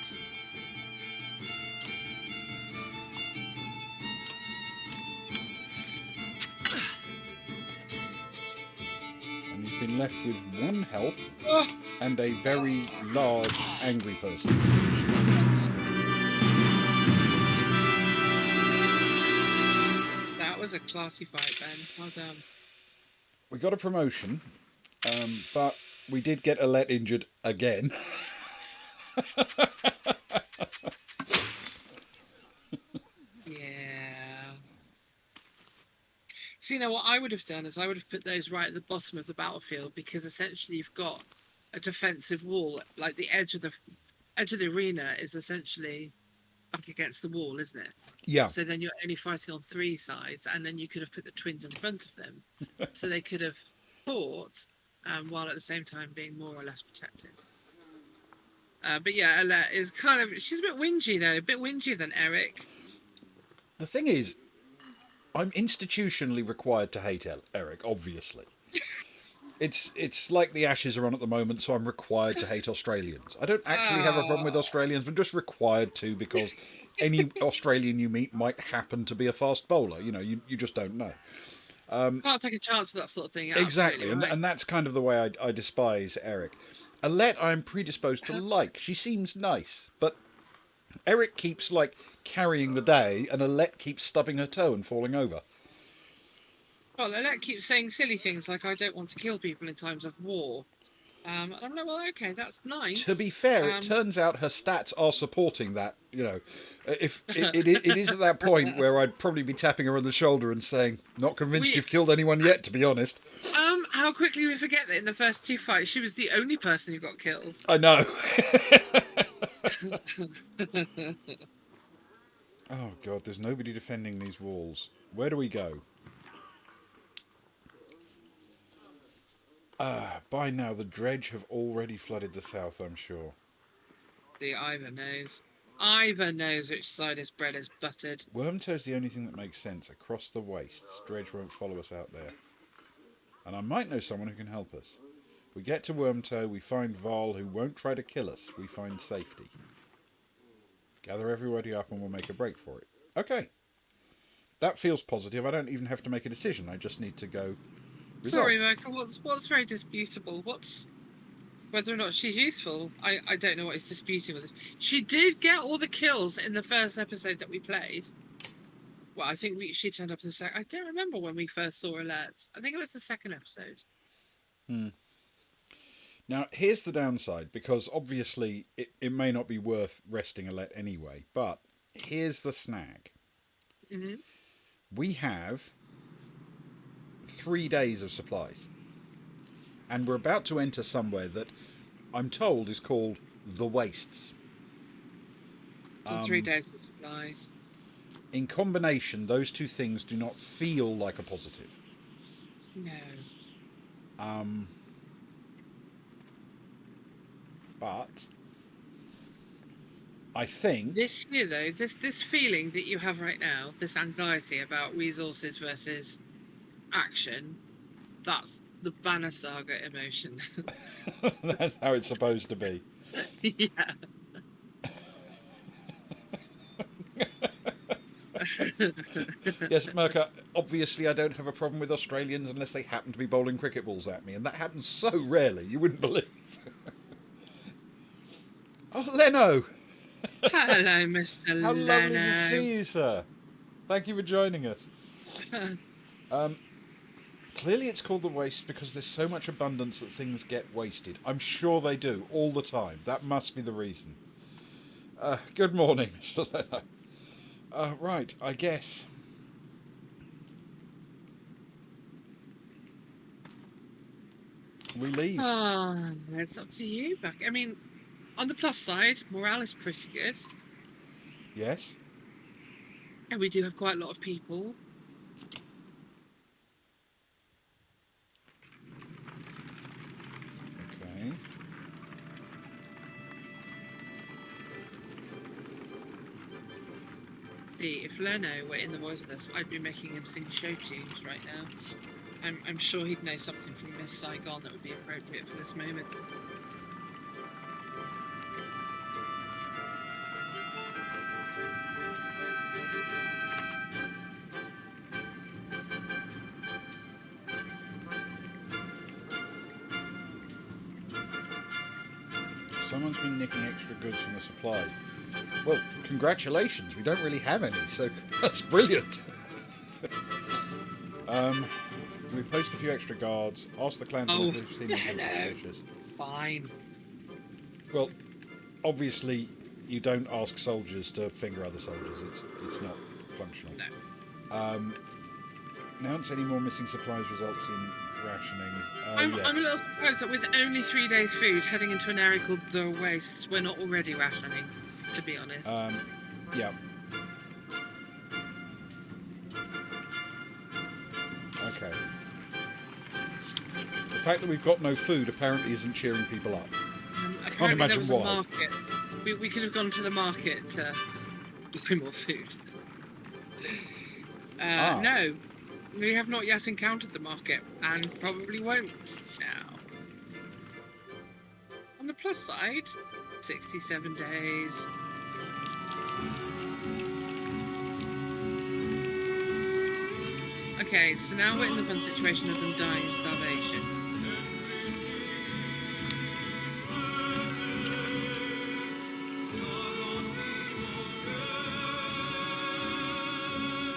And he's been left with 1 health Oh. and a very large angry person. That was a classy fight, Ben. Well done. We got a promotion, but we did get Alette injured again. Yeah. So, you know, what I would have done is I would have put those right at the bottom of the battlefield, because essentially you've got a defensive wall. Like the edge of the arena is essentially up against the wall, isn't it? Yeah. So then you're only fighting on 3 sides, and then you could have put the twins in front of them, so they could have fought, while at the same time being more or less protected. But yeah, Alette is kind of... She's a bit whingy, though. A bit whingier than Eric. The thing is, I'm institutionally required to hate Eric, obviously. It's like the Ashes are on at the moment, so I'm required to hate Australians. I don't actually have a problem with Australians, but just required to, because any Australian you meet might happen to be a fast bowler. You know, you just don't know. Can't take a chance with that sort of thing. Exactly, Right? and that's kind of the way I despise Eric. Alette I'm predisposed to like. She seems nice, but Eric keeps, like, carrying the day, and Alette keeps stubbing her toe and falling over. Well, Alette keeps saying silly things like, I don't want to kill people in times of war. And I'm like, well, okay, that's nice. To be fair, it turns out her stats are supporting that. You know, if it is at that point where I'd probably be tapping her on the shoulder and saying, not convinced you've killed anyone yet, to be honest. How quickly we forget that in the first 2 fights, she was the only person who got killed. I know. Oh, God, there's nobody defending these walls. Where do we go? By now, the dredge have already flooded the south, I'm sure. The Ivor knows. Ivor knows which side his bread is buttered. Wormtoe's the only thing that makes sense. Across the wastes, dredge won't follow us out there. And I might know someone who can help us. We get to Wormtoe, we find Val, who won't try to kill us. We find safety. Gather everybody up and we'll make a break for it. Okay. That feels positive. I don't even have to make a decision. I just need to go... Resolve. Sorry, Michael, what's very disputable? Whether or not she's useful, I don't know what is disputing with this. She did get all the kills in the first episode that we played. Well, I think she turned up in the second. I don't remember when we first saw Alert. I think it was the second episode. Now, here's the downside, because obviously it may not be worth resting Alette anyway, but here's the snag. Mm-hmm. We have 3 days of supplies, and we're about to enter somewhere that I'm told is called the Wastes. 3 days of supplies. In combination, those two things do not feel like a positive. No. But I think This here, though, this feeling that you have right now, this anxiety about resources versus action, that's the Banner Saga emotion. that's how it's supposed to be. Yeah. Yes, Merca, obviously I don't have a problem with Australians unless they happen to be bowling cricket balls at me, and that happens so rarely, you wouldn't believe. Oh, Leno! Hello, Mr. How Leno. lovely to see you, sir. Thank you for joining us. Clearly it's called the Waste because there's so much abundance that things get wasted. I'm sure they do, all the time. That must be the reason. Good morning, Mr. Leno. Right, I guess. We leave. It's up to you, Buck. I mean, on the plus side, morale is pretty good. Yes? And we do have quite a lot of people. Okay. See, if Lerno were in the voice of this, I'd be making him sing show tunes right now. I'm sure he'd know something from Miss Saigon that would be appropriate for this moment. Someone's been nicking extra goods from the supplies. Well, congratulations. We don't really have any, so that's brilliant. We placed a few extra guards. Asked the clansmen if they've seen anything suspicious. Fine. Well, obviously, you don't ask soldiers to finger other soldiers. It's not functional. No. Announce any more missing supplies results in rationing. Yes. I'm a little surprised that with only 3 days' food heading into an area called the Wastes, we're not already rationing, to be honest. Yeah. Okay. The fact that we've got no food apparently isn't cheering people up. Apparently imagine there was a why. market. We could have gone to the market to buy more food. No, we have not yet encountered the market, and probably won't now. On the plus side, 67 days. Okay, so now we're in the fun situation of them dying of starvation.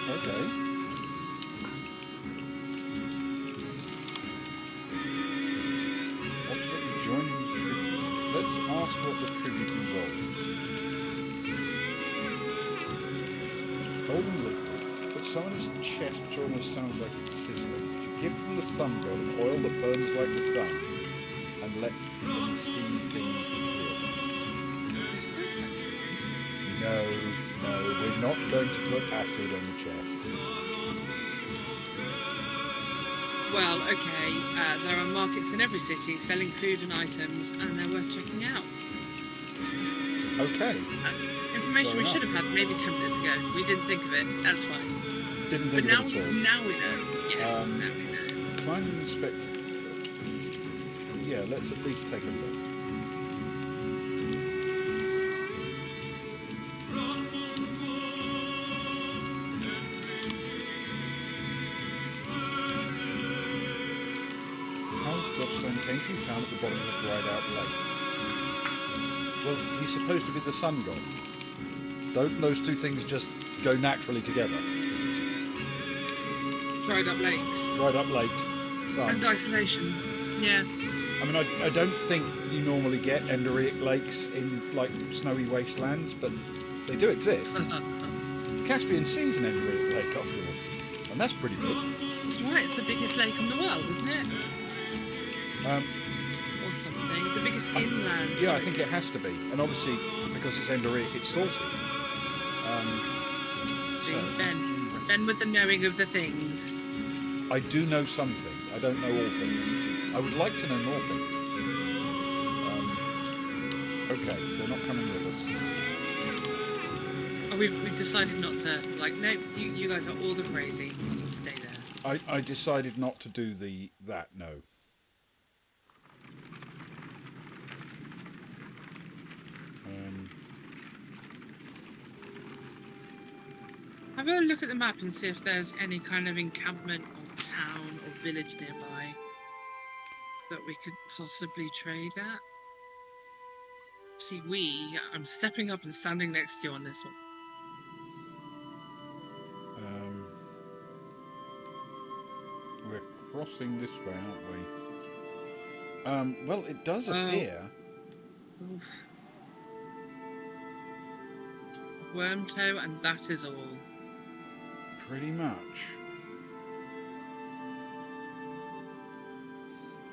Okay. Ultimately joining the tribute. Let's ask what the tribute involves. Golden liquid. Put some on his chest, which almost sounds like it's sizzling. It's a gift from the sun god, an oil that burns like the sun, and let them see things clearly. This sounds like No, we're not going to put acid on the chest. well, okay, there are markets in every city selling food and items, and they're worth checking out. Okay. Information Fair we enough. should have had maybe 10 minutes ago. We didn't think of it. That's fine. Didn't But think now, of it at all. now we know. Yes, now we know. Climb and inspect. Yeah, let's at least take a look. How's Gobstone came to be found at the bottom of a dried out lake? Well, he's supposed to be the sun god. Don't those two things just go naturally together? Dried up lakes. Dried up lakes. Sun. And isolation. Yeah. I mean, I don't think you normally get endorheic lakes in, like, snowy wastelands, but they do exist. Caspian Sea's an endorheic lake, after all. And that's pretty good. That's right, it's the biggest lake in the world, isn't it? Or something. The biggest inland. Yeah, I think it has to be. And obviously, because it's endorheic, it's salty. See, Ben with the knowing of the things. I do know some things. I don't know all things. I would like to know more things. Okay, they're not coming with us. Oh, we've decided not to. Like, no, you guys are all the crazy. You can stay there. I decided not to do that. No. Have a look at the map and see if there's any kind of encampment or town or village nearby that we could possibly trade at. See, I'm stepping up and standing next to you on this one. We're crossing this way, aren't we? Well, it does appear. Worm toe, and that is all. Pretty much.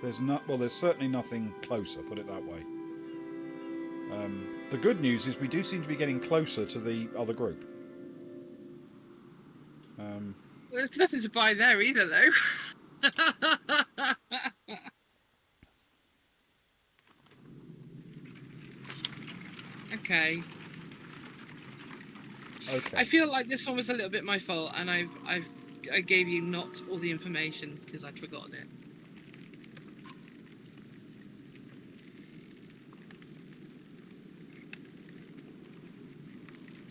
There's certainly nothing closer, put it that way. The good news is we do seem to be getting closer to the other group. Well, there's nothing to buy there either, though. Okay. I feel like this one was a little bit my fault, and I gave you not all the information because I'd forgotten it.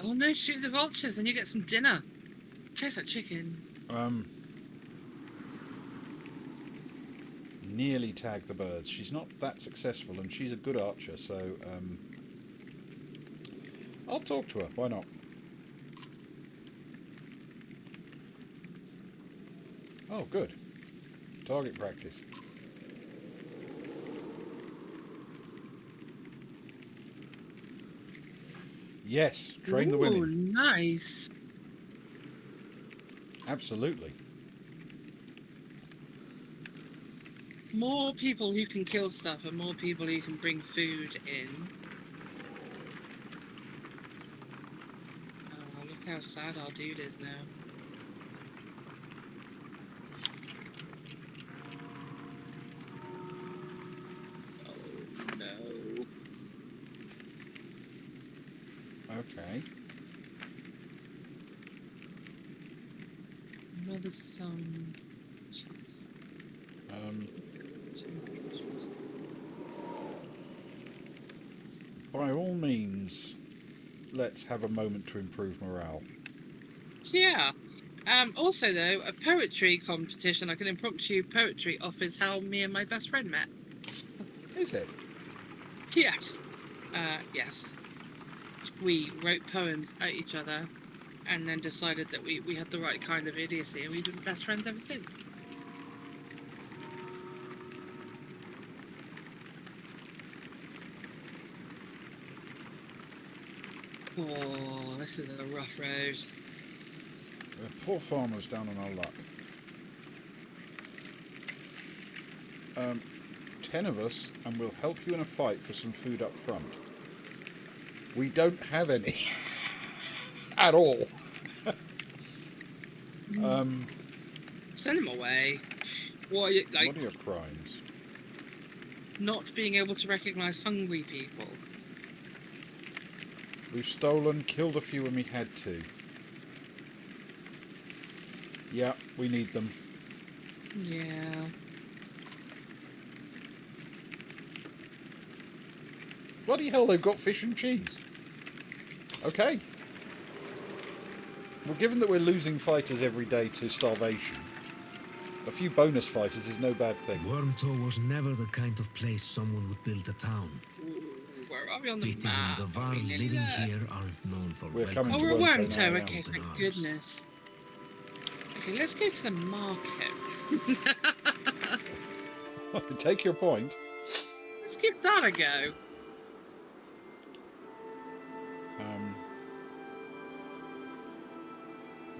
Oh no, shoot the vultures and you get some dinner. Tastes like chicken. Nearly tagged the birds. She's not that successful, and she's a good archer, so I'll talk to her. Why not? Oh, good. Target practice. Yes, train the women. Oh, nice. Absolutely. More people who can kill stuff and more people who can bring food in. Oh, look how sad our dude is now. Oh, no. Okay. Another some. Jeez. By all means, let's have a moment to improve morale. Yeah. Also, though, a poetry competition, like an impromptu poetry, offers how me and my best friend met. Is it? Yes. Yes. We wrote poems at each other and then decided that we had the right kind of idiocy, and we've been best friends ever since. Oh, this is a rough road. The poor farmer's down on our luck. 10 of us, and we'll help you in a fight for some food up front. We don't have any. At all. Send him away. What are you, like? What are your crimes? Not being able to recognise hungry people. We've stolen, killed a few when we had to. Yeah, we need them. Yeah. Bloody hell, they've got fish and cheese. Okay. Well, given that we're losing fighters every day to starvation, a few bonus fighters is no bad thing. Wormtoe was never the kind of place someone would build a town. Where are we on the Fittingly, map? the Var living here aren't known for We're welcoming. coming Oh, to we're a Wormtoe Wormtoe. now, Okay, yeah. thank goodness. Okay, let's go to the market. Take your point. Let's give that a go.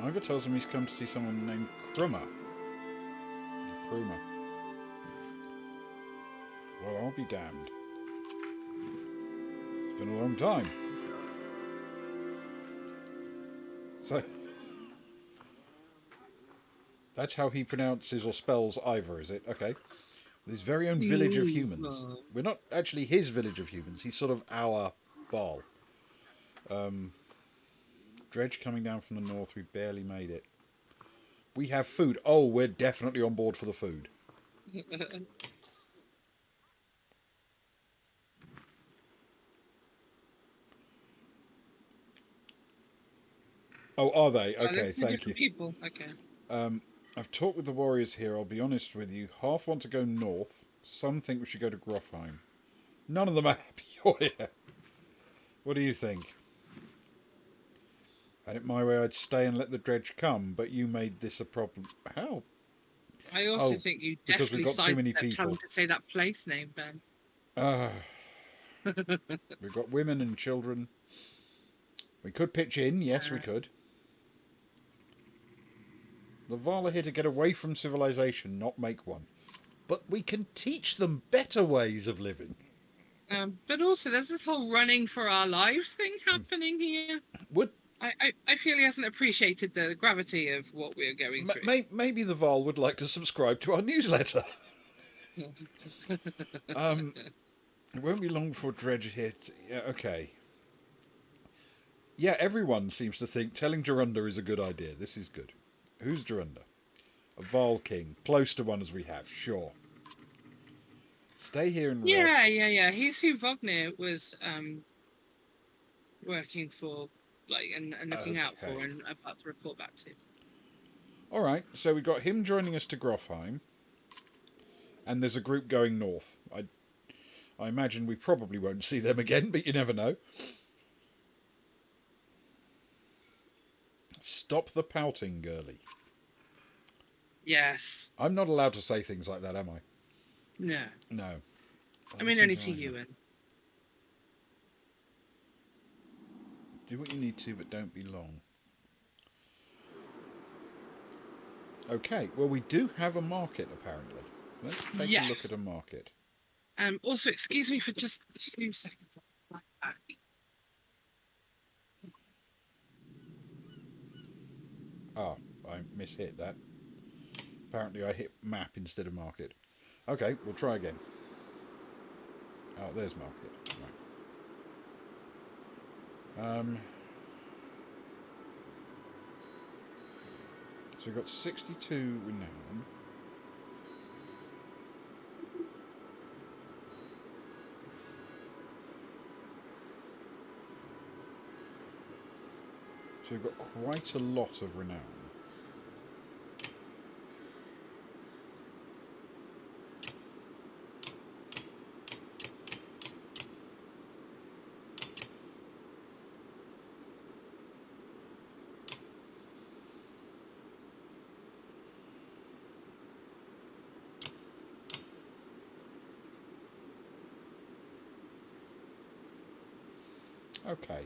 Ivor tells him he's come to see someone named Krummer. Well, I'll be damned. It's been a long time. So, that's how he pronounces or spells Ivor, is it? Okay. His very own village of humans. We're not actually his village of humans. He's sort of our Baal. Dredge coming down from the north. We barely made it. We have food. Oh, we're definitely on board for the food. Oh, are they? Okay, thank you. People. Okay. I've talked with the warriors here. I'll be honest with you. Half want to go north. Some think we should go to Grofheim. None of them are happy you're here. What do you think? Had it my way, I'd stay and let the dredge come, but you made this a problem. How? I also think you definitely we've got too many people. having to say that place name, Ben. We've got women and children. We could pitch in. Yes, we could. The Vaal are here to get away from civilization, not make one. But we can teach them better ways of living. But also, there's this whole running for our lives thing happening here. I feel he hasn't appreciated the gravity of what we're going through. Maybe the Vaal would like to subscribe to our newsletter. It won't be long before Dredge hit. Yeah, okay. Yeah, everyone seems to think telling Jorunda is a good idea. This is good. Who's Jorunda? A Vaal king. Close to one as we have, sure. Stay here and rest. Yeah. He's who Wagner was working for, and looking out for and about to report back to. Alright, so we got him joining us to Grofheim. And there's a group going north. I imagine we probably won't see them again, but you never know. Stop the pouting, girlie. Yes. I'm not allowed to say things like that, am I? No. No. I mean, only to you, and do what you need to, but don't be long. Okay, well, we do have a market, apparently. Let's take a look at a market. Also, excuse me for just 2 seconds. Ah, I mishit that. Apparently I hit map instead of market. Okay, we'll try again. Oh, there's market. Right. So we've got 62 renown. So we've got quite a lot of renown. Okay.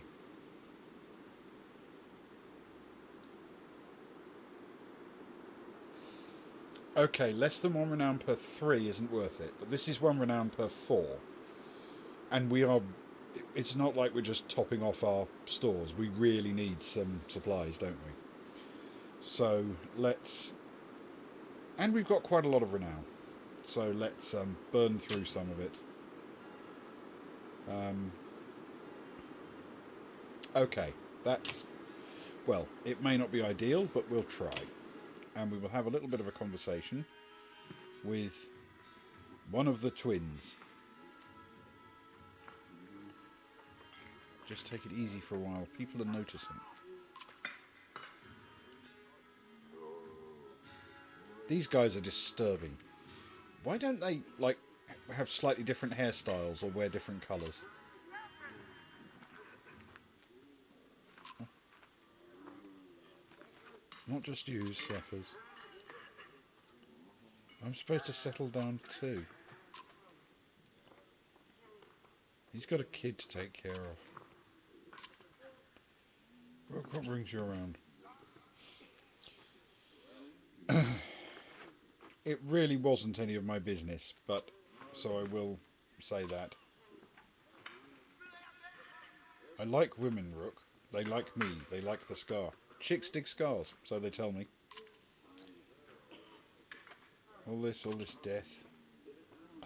Okay, less than 1 renown per 3 isn't worth it, but this is 1 renown per 4. And we are... It's not like we're just topping off our stores. We really need some supplies, don't we? So, let's... And we've got quite a lot of renown. So let's burn through some of it. Okay, that's... Well, it may not be ideal, but we'll try. And we will have a little bit of a conversation with one of the twins. Just take it easy for a while. People are noticing. These guys are disturbing. Why don't they, like, have slightly different hairstyles or wear different colours? Not just you, Sethers. I'm supposed to settle down too. He's got a kid to take care of. What brings you around? It really wasn't any of my business, but so I will say that. I like women, Rook. They like me. They like the scar. Chicks dig scars, so they tell me. All this death.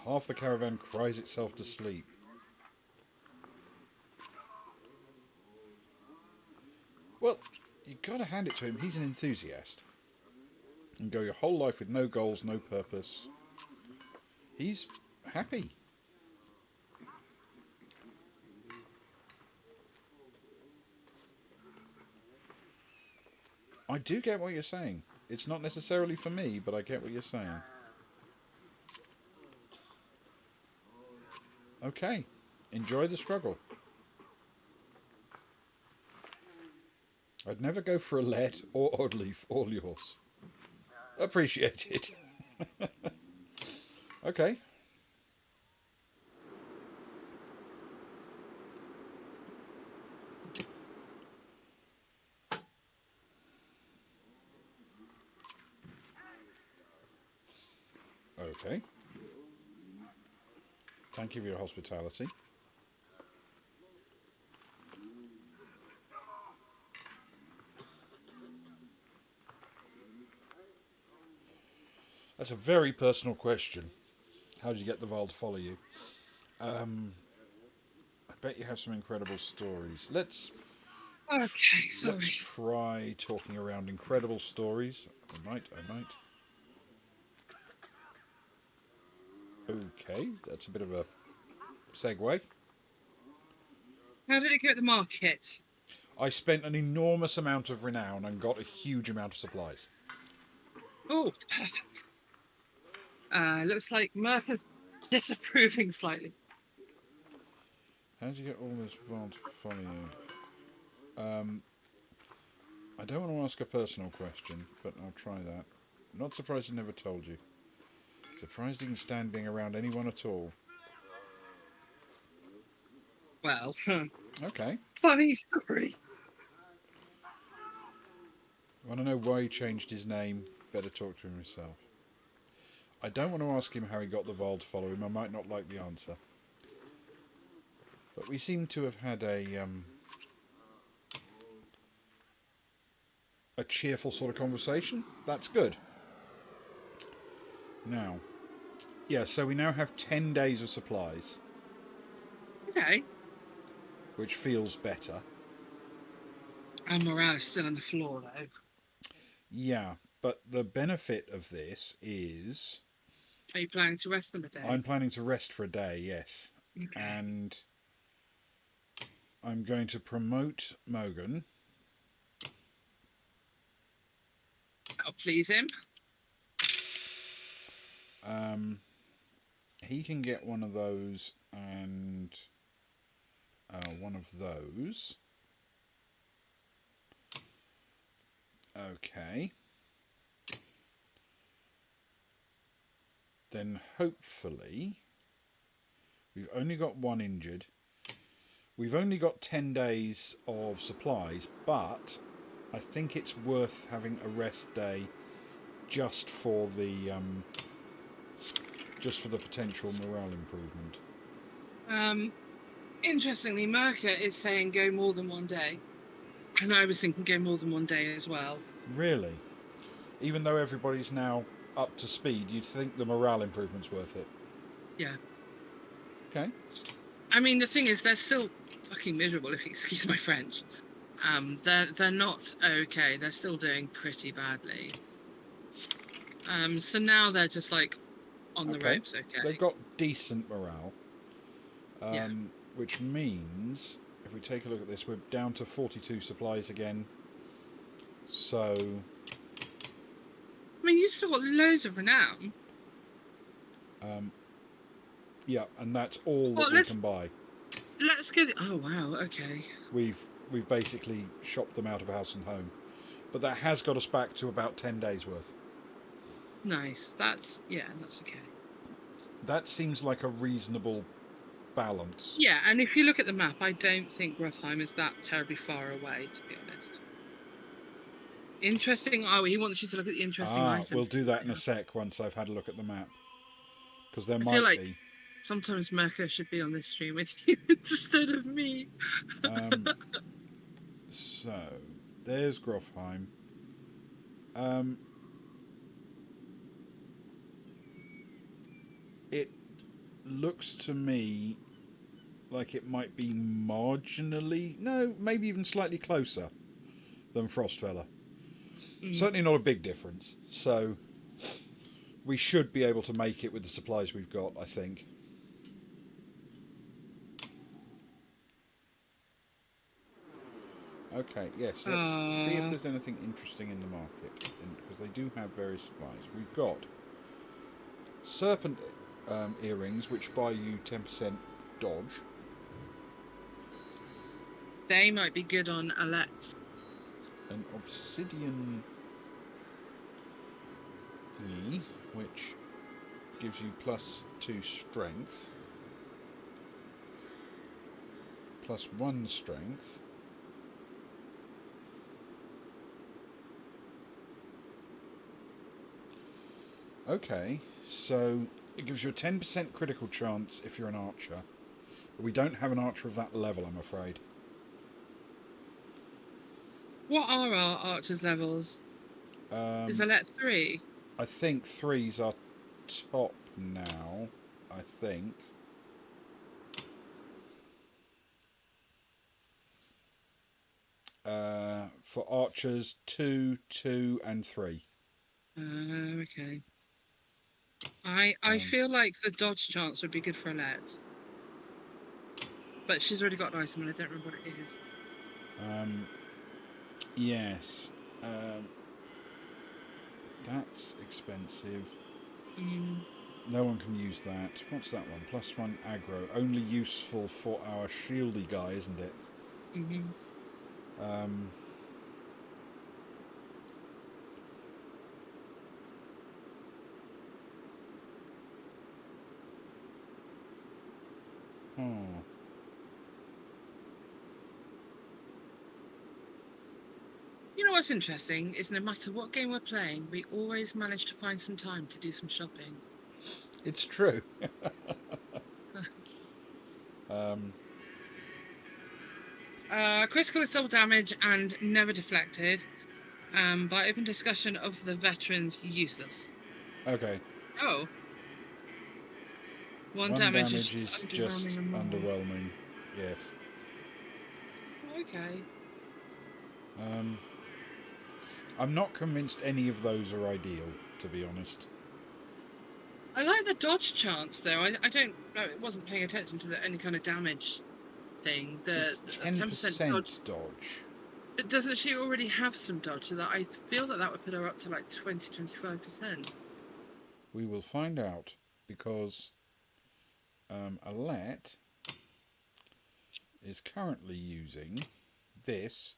Half the caravan cries itself to sleep. Well, you gotta hand it to him. He's an enthusiast. And go your whole life with no goals, no purpose. He's happy. I do get what you're saying. It's not necessarily for me, but I get what you're saying. Okay. Enjoy the struggle. I'd never go for a let or odd leaf, all yours. Appreciate it. Okay. Okay. Thank you for your hospitality. That's a very personal question. How did you get the Val to follow you? I bet you have some incredible stories. Let's sorry. Let's try talking around incredible stories. I might. Okay, that's a bit of a segue. How did it go at the market? I spent an enormous amount of renown and got a huge amount of supplies. Oh, perfect. Looks like Mirth is disapproving slightly. How did you get all this Val to follow you? I don't want to ask a personal question, but I'll try that. Not surprised he never told you. Surprised he can stand being around anyone at all. Well, Okay. funny story. Want to know why he changed his name? Better talk to him yourself. I don't want to ask him how he got the Val to follow him. I might not like the answer. But we seem to have had a cheerful sort of conversation. That's good. Now, yeah, so we now have 10 days of supplies. Okay. Which feels better. And morale is still on the floor, though. Yeah, but the benefit of this is... Are you planning to rest them a day? I'm planning to rest for a day, yes. Okay. And I'm going to promote Mogan. That'll please him. He can get one of those and one of those. Okay. Then hopefully we've only got one injured. We've only got 10 days of supplies, but I think it's worth having a rest day just for the potential morale improvement. Interestingly, Merca is saying go more than one day. And I was thinking go more than one day as well. Really? Even though everybody's now up to speed, you'd think the morale improvement's worth it? Yeah. Okay. I mean, the thing is, they're still fucking miserable, if you excuse my French. They're not okay. They're still doing pretty badly. So now they're just like on the ropes, okay. They've got decent morale. Yeah. Which means, if we take a look at this, we're down to 42 supplies again. So... I mean, you've still got loads of renown. Yeah, and that's all that we can buy. Let's get... Oh, wow, okay. We've basically shopped them out of house and home. But that has got us back to about 10 days worth. Nice. That's okay. That seems like a reasonable balance. Yeah, and if you look at the map, I don't think Gruffheim is that terribly far away, to be honest. Interesting. Oh, he wants you to look at the interesting items. We'll do that in a sec once I've had a look at the map. Because there I might feel like be. sometimes Merca should be on this stream with you instead of me. So, there's Grofheim. It looks to me like it might be marginally, no, maybe even slightly closer than Frostfeller. Certainly not a big difference. So, we should be able to make it with the supplies we've got, I think. Okay, yes, let's see if there's anything interesting in the market, because they do have various supplies. We've got serpent earrings, which buy you 10% dodge. They might be good on Alette. An obsidian thingy, which gives you +2 strength, +1 strength. Okay, so it gives you a 10% critical chance if you're an archer. But we don't have an archer of that level, I'm afraid. What are our archers' levels? Is Alette 3? I think 3's are top now, I think. For archers, 2, 2, and 3. Okay. I feel like the dodge chance would be good for Alette. But she's already got an item and I don't remember what it is. Yes. That's expensive. No one can use that. What's that one? +1 aggro. Only useful for our shieldy guy, isn't it? You know what's interesting is no matter what game we're playing, we always manage to find some time to do some shopping. It's true. Critical is double damage and never deflected. By open discussion of the veterans, useless. Okay. Oh. One damage is just underwhelming. Yes. Okay. I'm not convinced any of those are ideal, to be honest. I like the dodge chance, though. I don't know. It wasn't paying attention to any kind of damage thing. The It's 10% dodge. But doesn't she already have some dodge? So that I feel that would put her up to like 20-25%. We will find out, because Alette is currently using this,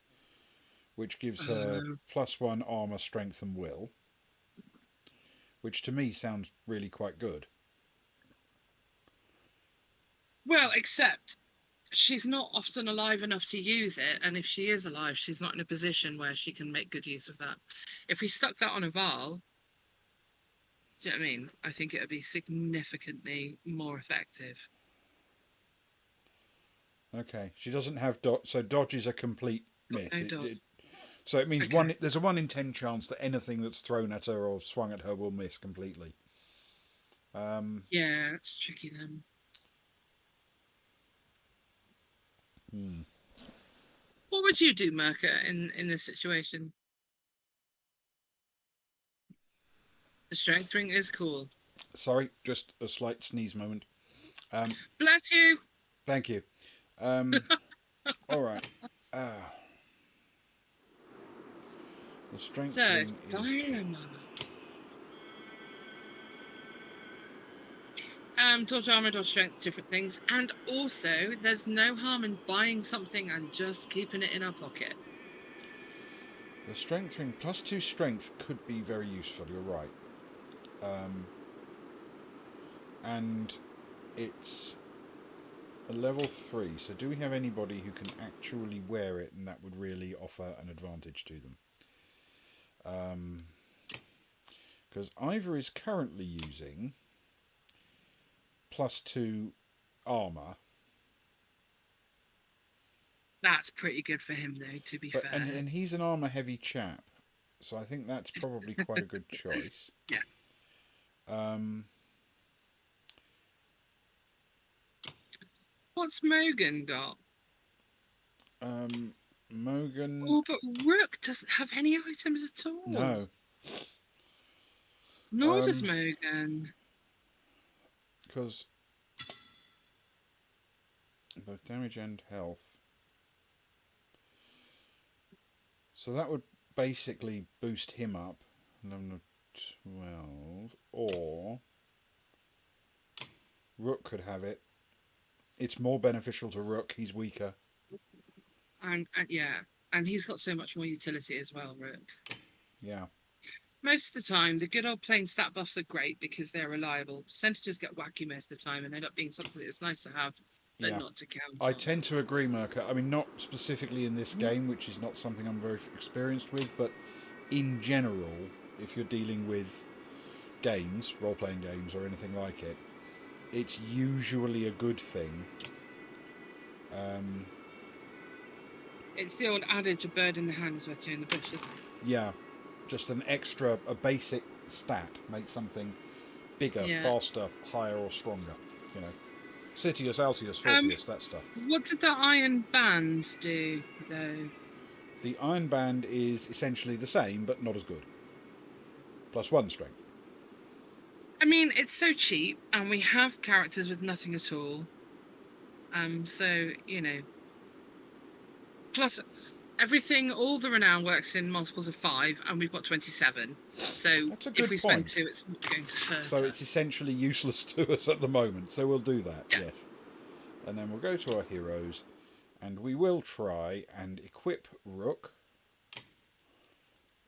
which gives her +1 armor, strength, and will, which to me sounds really quite good. Well, except she's not often alive enough to use it, and if she is alive, she's not in a position where she can make good use of that. If we stuck that on a Val, do you know what I mean? I think it would be significantly more effective. Okay, she doesn't have dodge, so dodge is a complete miss. So it means Okay. there's a 1 in 10 chance that anything that's thrown at her or swung at her will miss completely. Yeah, it's tricky then. What would you do, Merca, in this situation? The strength ring is cool. Sorry, just a slight sneeze moment. Bless you! Thank you. All right. The strength ring is... Dodge armor, dodge strength, different things. And also, there's no harm in buying something and just keeping it in our pocket. The strength ring +2 strength could be very useful. You're right. And it's a level 3. So do we have anybody who can actually wear it, and that would really offer an advantage to them? Because Ivor is currently using +2 armour. That's pretty good for him, though, to be fair. And he's an armour-heavy chap, so I think that's probably quite a good choice. Yes. What's Mogan got? Mogan... Oh, but Rook doesn't have any items at all. No. Nor does Mogan. Because both damage and health. So that would basically boost him up. 11 or 12. Or Rook could have it. It's more beneficial to Rook. He's weaker. And yeah, and he's got so much more utility as well, Rook. Yeah. Most of the time, the good old plain stat buffs are great because they're reliable. Percentages get wacky most of the time and end up being something that's nice to have, but not to count I on. tend to agree, Merca. I mean, not specifically in this game, which is not something I'm very experienced with, but in general, if you're dealing with games, role-playing games or anything like it, it's usually a good thing. It's the old adage, a bird in the hand is worth two in the bush, isn't it? Yeah, just a basic stat makes something bigger, faster, higher or stronger. You know, Citius, Altius, Fortius, that stuff. What did the iron bands do, though? The iron band is essentially the same, but not as good. +1 strength. I mean, it's so cheap, and we have characters with nothing at all. So, you know. Plus, everything, all the renown works in multiples of 5, and we've got 27. So, if we spend 2, it's not going to hurt us. So it's essentially useless to us at the moment, so we'll do that, yes. And then we'll go to our heroes, and we will try and equip Rook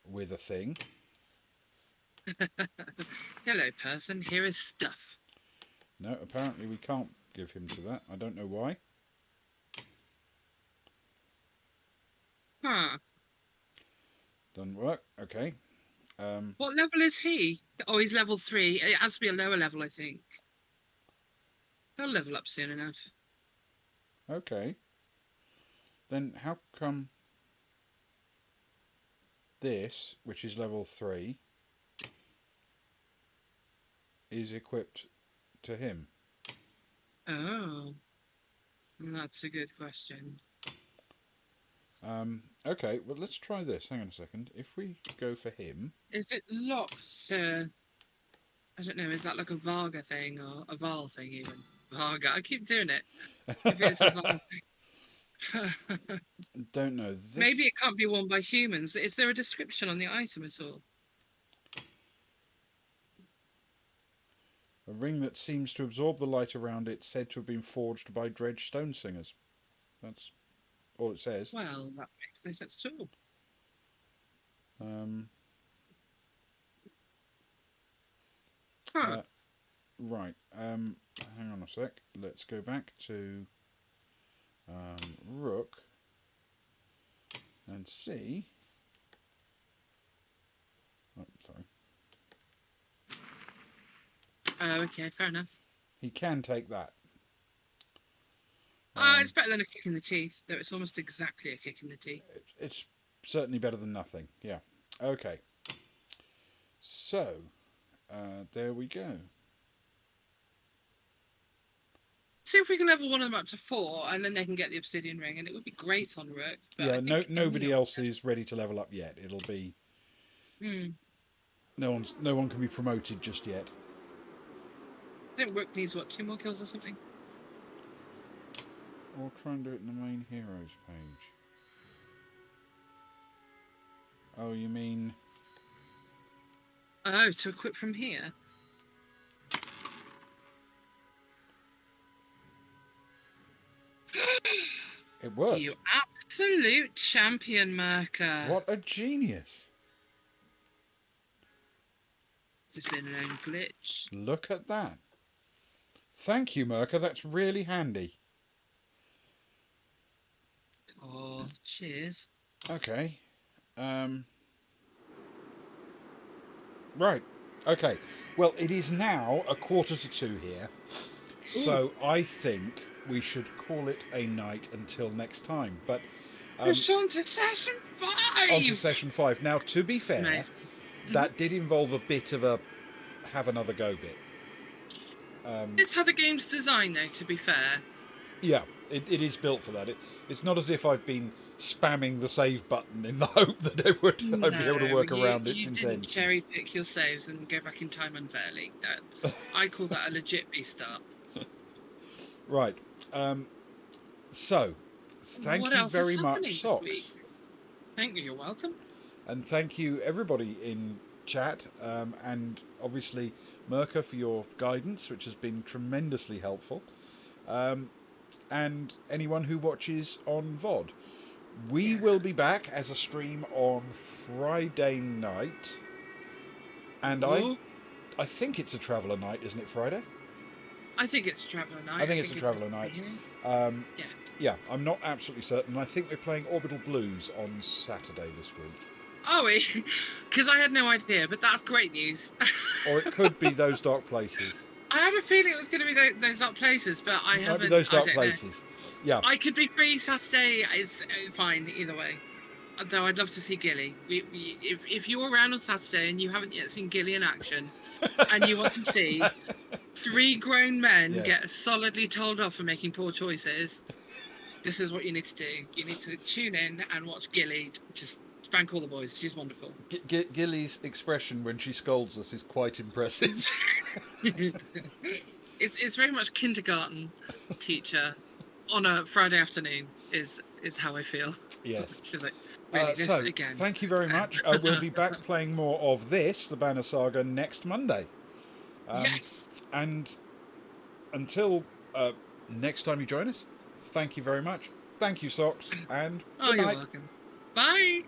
with a thing. Hello, person. Here is stuff. No, apparently we can't give him to that. I don't know why. Huh. Doesn't work. Okay. What level is he? Oh, he's level 3. It has to be a lower level, I think. He'll level up soon enough. Okay. Then how come this, which is level 3, is equipped to him? Oh. That's a good question. Okay, well, let's try this. Hang on a second. If we go for him... Is it locked to... I don't know, is that like a Varga thing or a Val thing even? Varga, I keep doing it. If it's a Val thing. Don't know. Maybe it can't be worn by humans. Is there a description on the item at all? A ring that seems to absorb the light around it, said to have been forged by dredged stone singers. That's all it says. Well, that makes no sense at all. Right. Hang on a sec. Let's go back to Rook and see. Oh, sorry. Okay, fair enough. He can take that. It's better than a kick in the teeth, though it's almost exactly a kick in the teeth. It's certainly better than nothing, yeah. Okay. So, there we go. See if we can level one of them up to 4, and then they can get the obsidian ring, and it would be great on Rook. Yeah, nobody else is ready to level up yet. It'll be... No one can be promoted just yet. I think Rook needs, what, 2 more kills or something? Or try and do it in the main heroes page. Oh, you mean... Oh, to equip from here? It worked. You Absolute champion, Merca. What a genius. It's in an own glitch. Look at that. Thank you, Merca. That's really handy. Oh, cheers. Okay. Right. Okay. Well, it is now 1:45 here. So I think we should call it a night until next time. But We're on to session 5! on to session 5. Now, to be fair, Nice. that did involve a bit of a have another go bit. It's how the game's designed, though, to be fair. Yeah, it is built for that. It's not as if I've been spamming the save button in the hope that I'd be able to work around its You didn't intentions. cherry pick your saves and go back in time unfairly. I call that a legit restart. Right. So, thank What you else very is much, happening this Socks. week? Thank you. You're welcome. And thank you, everybody in chat, and obviously Merca for your guidance, which has been tremendously helpful, and anyone who watches on VOD. We will be back as a stream on Friday night, and Ooh. I think it's a Traveller night, isn't it, Friday? I think it's a Traveller night. I think it's a Traveller night. Yeah, I'm not absolutely certain. I think we're playing Orbital Blues on Saturday this week. Oh, because I had no idea, but that's great news. Or it could be Those Dark Places. I had a feeling it was going to be those dark places, but I It might haven't. be Those I Dark don't know. Places. Yeah. I could be free Saturday. It's fine either way. Though I'd love to see Gilly. If you're around on Saturday and you haven't yet seen Gilly in action, and you want to see 3 grown men get solidly told off for making poor choices, this is what you need to do. You need to tune in and watch Gilly just spank all the boys. She's wonderful. Gilly's expression when she scolds us is quite impressive. It's very much kindergarten teacher on a Friday afternoon is how I feel. Yes. She's like, really, this so, again. thank you very much. We'll be back playing more of this, the Banner Saga, next Monday. Yes. And until next time you join us, thank you very much. Thank you, Socks, and good You're night. welcome. Bye.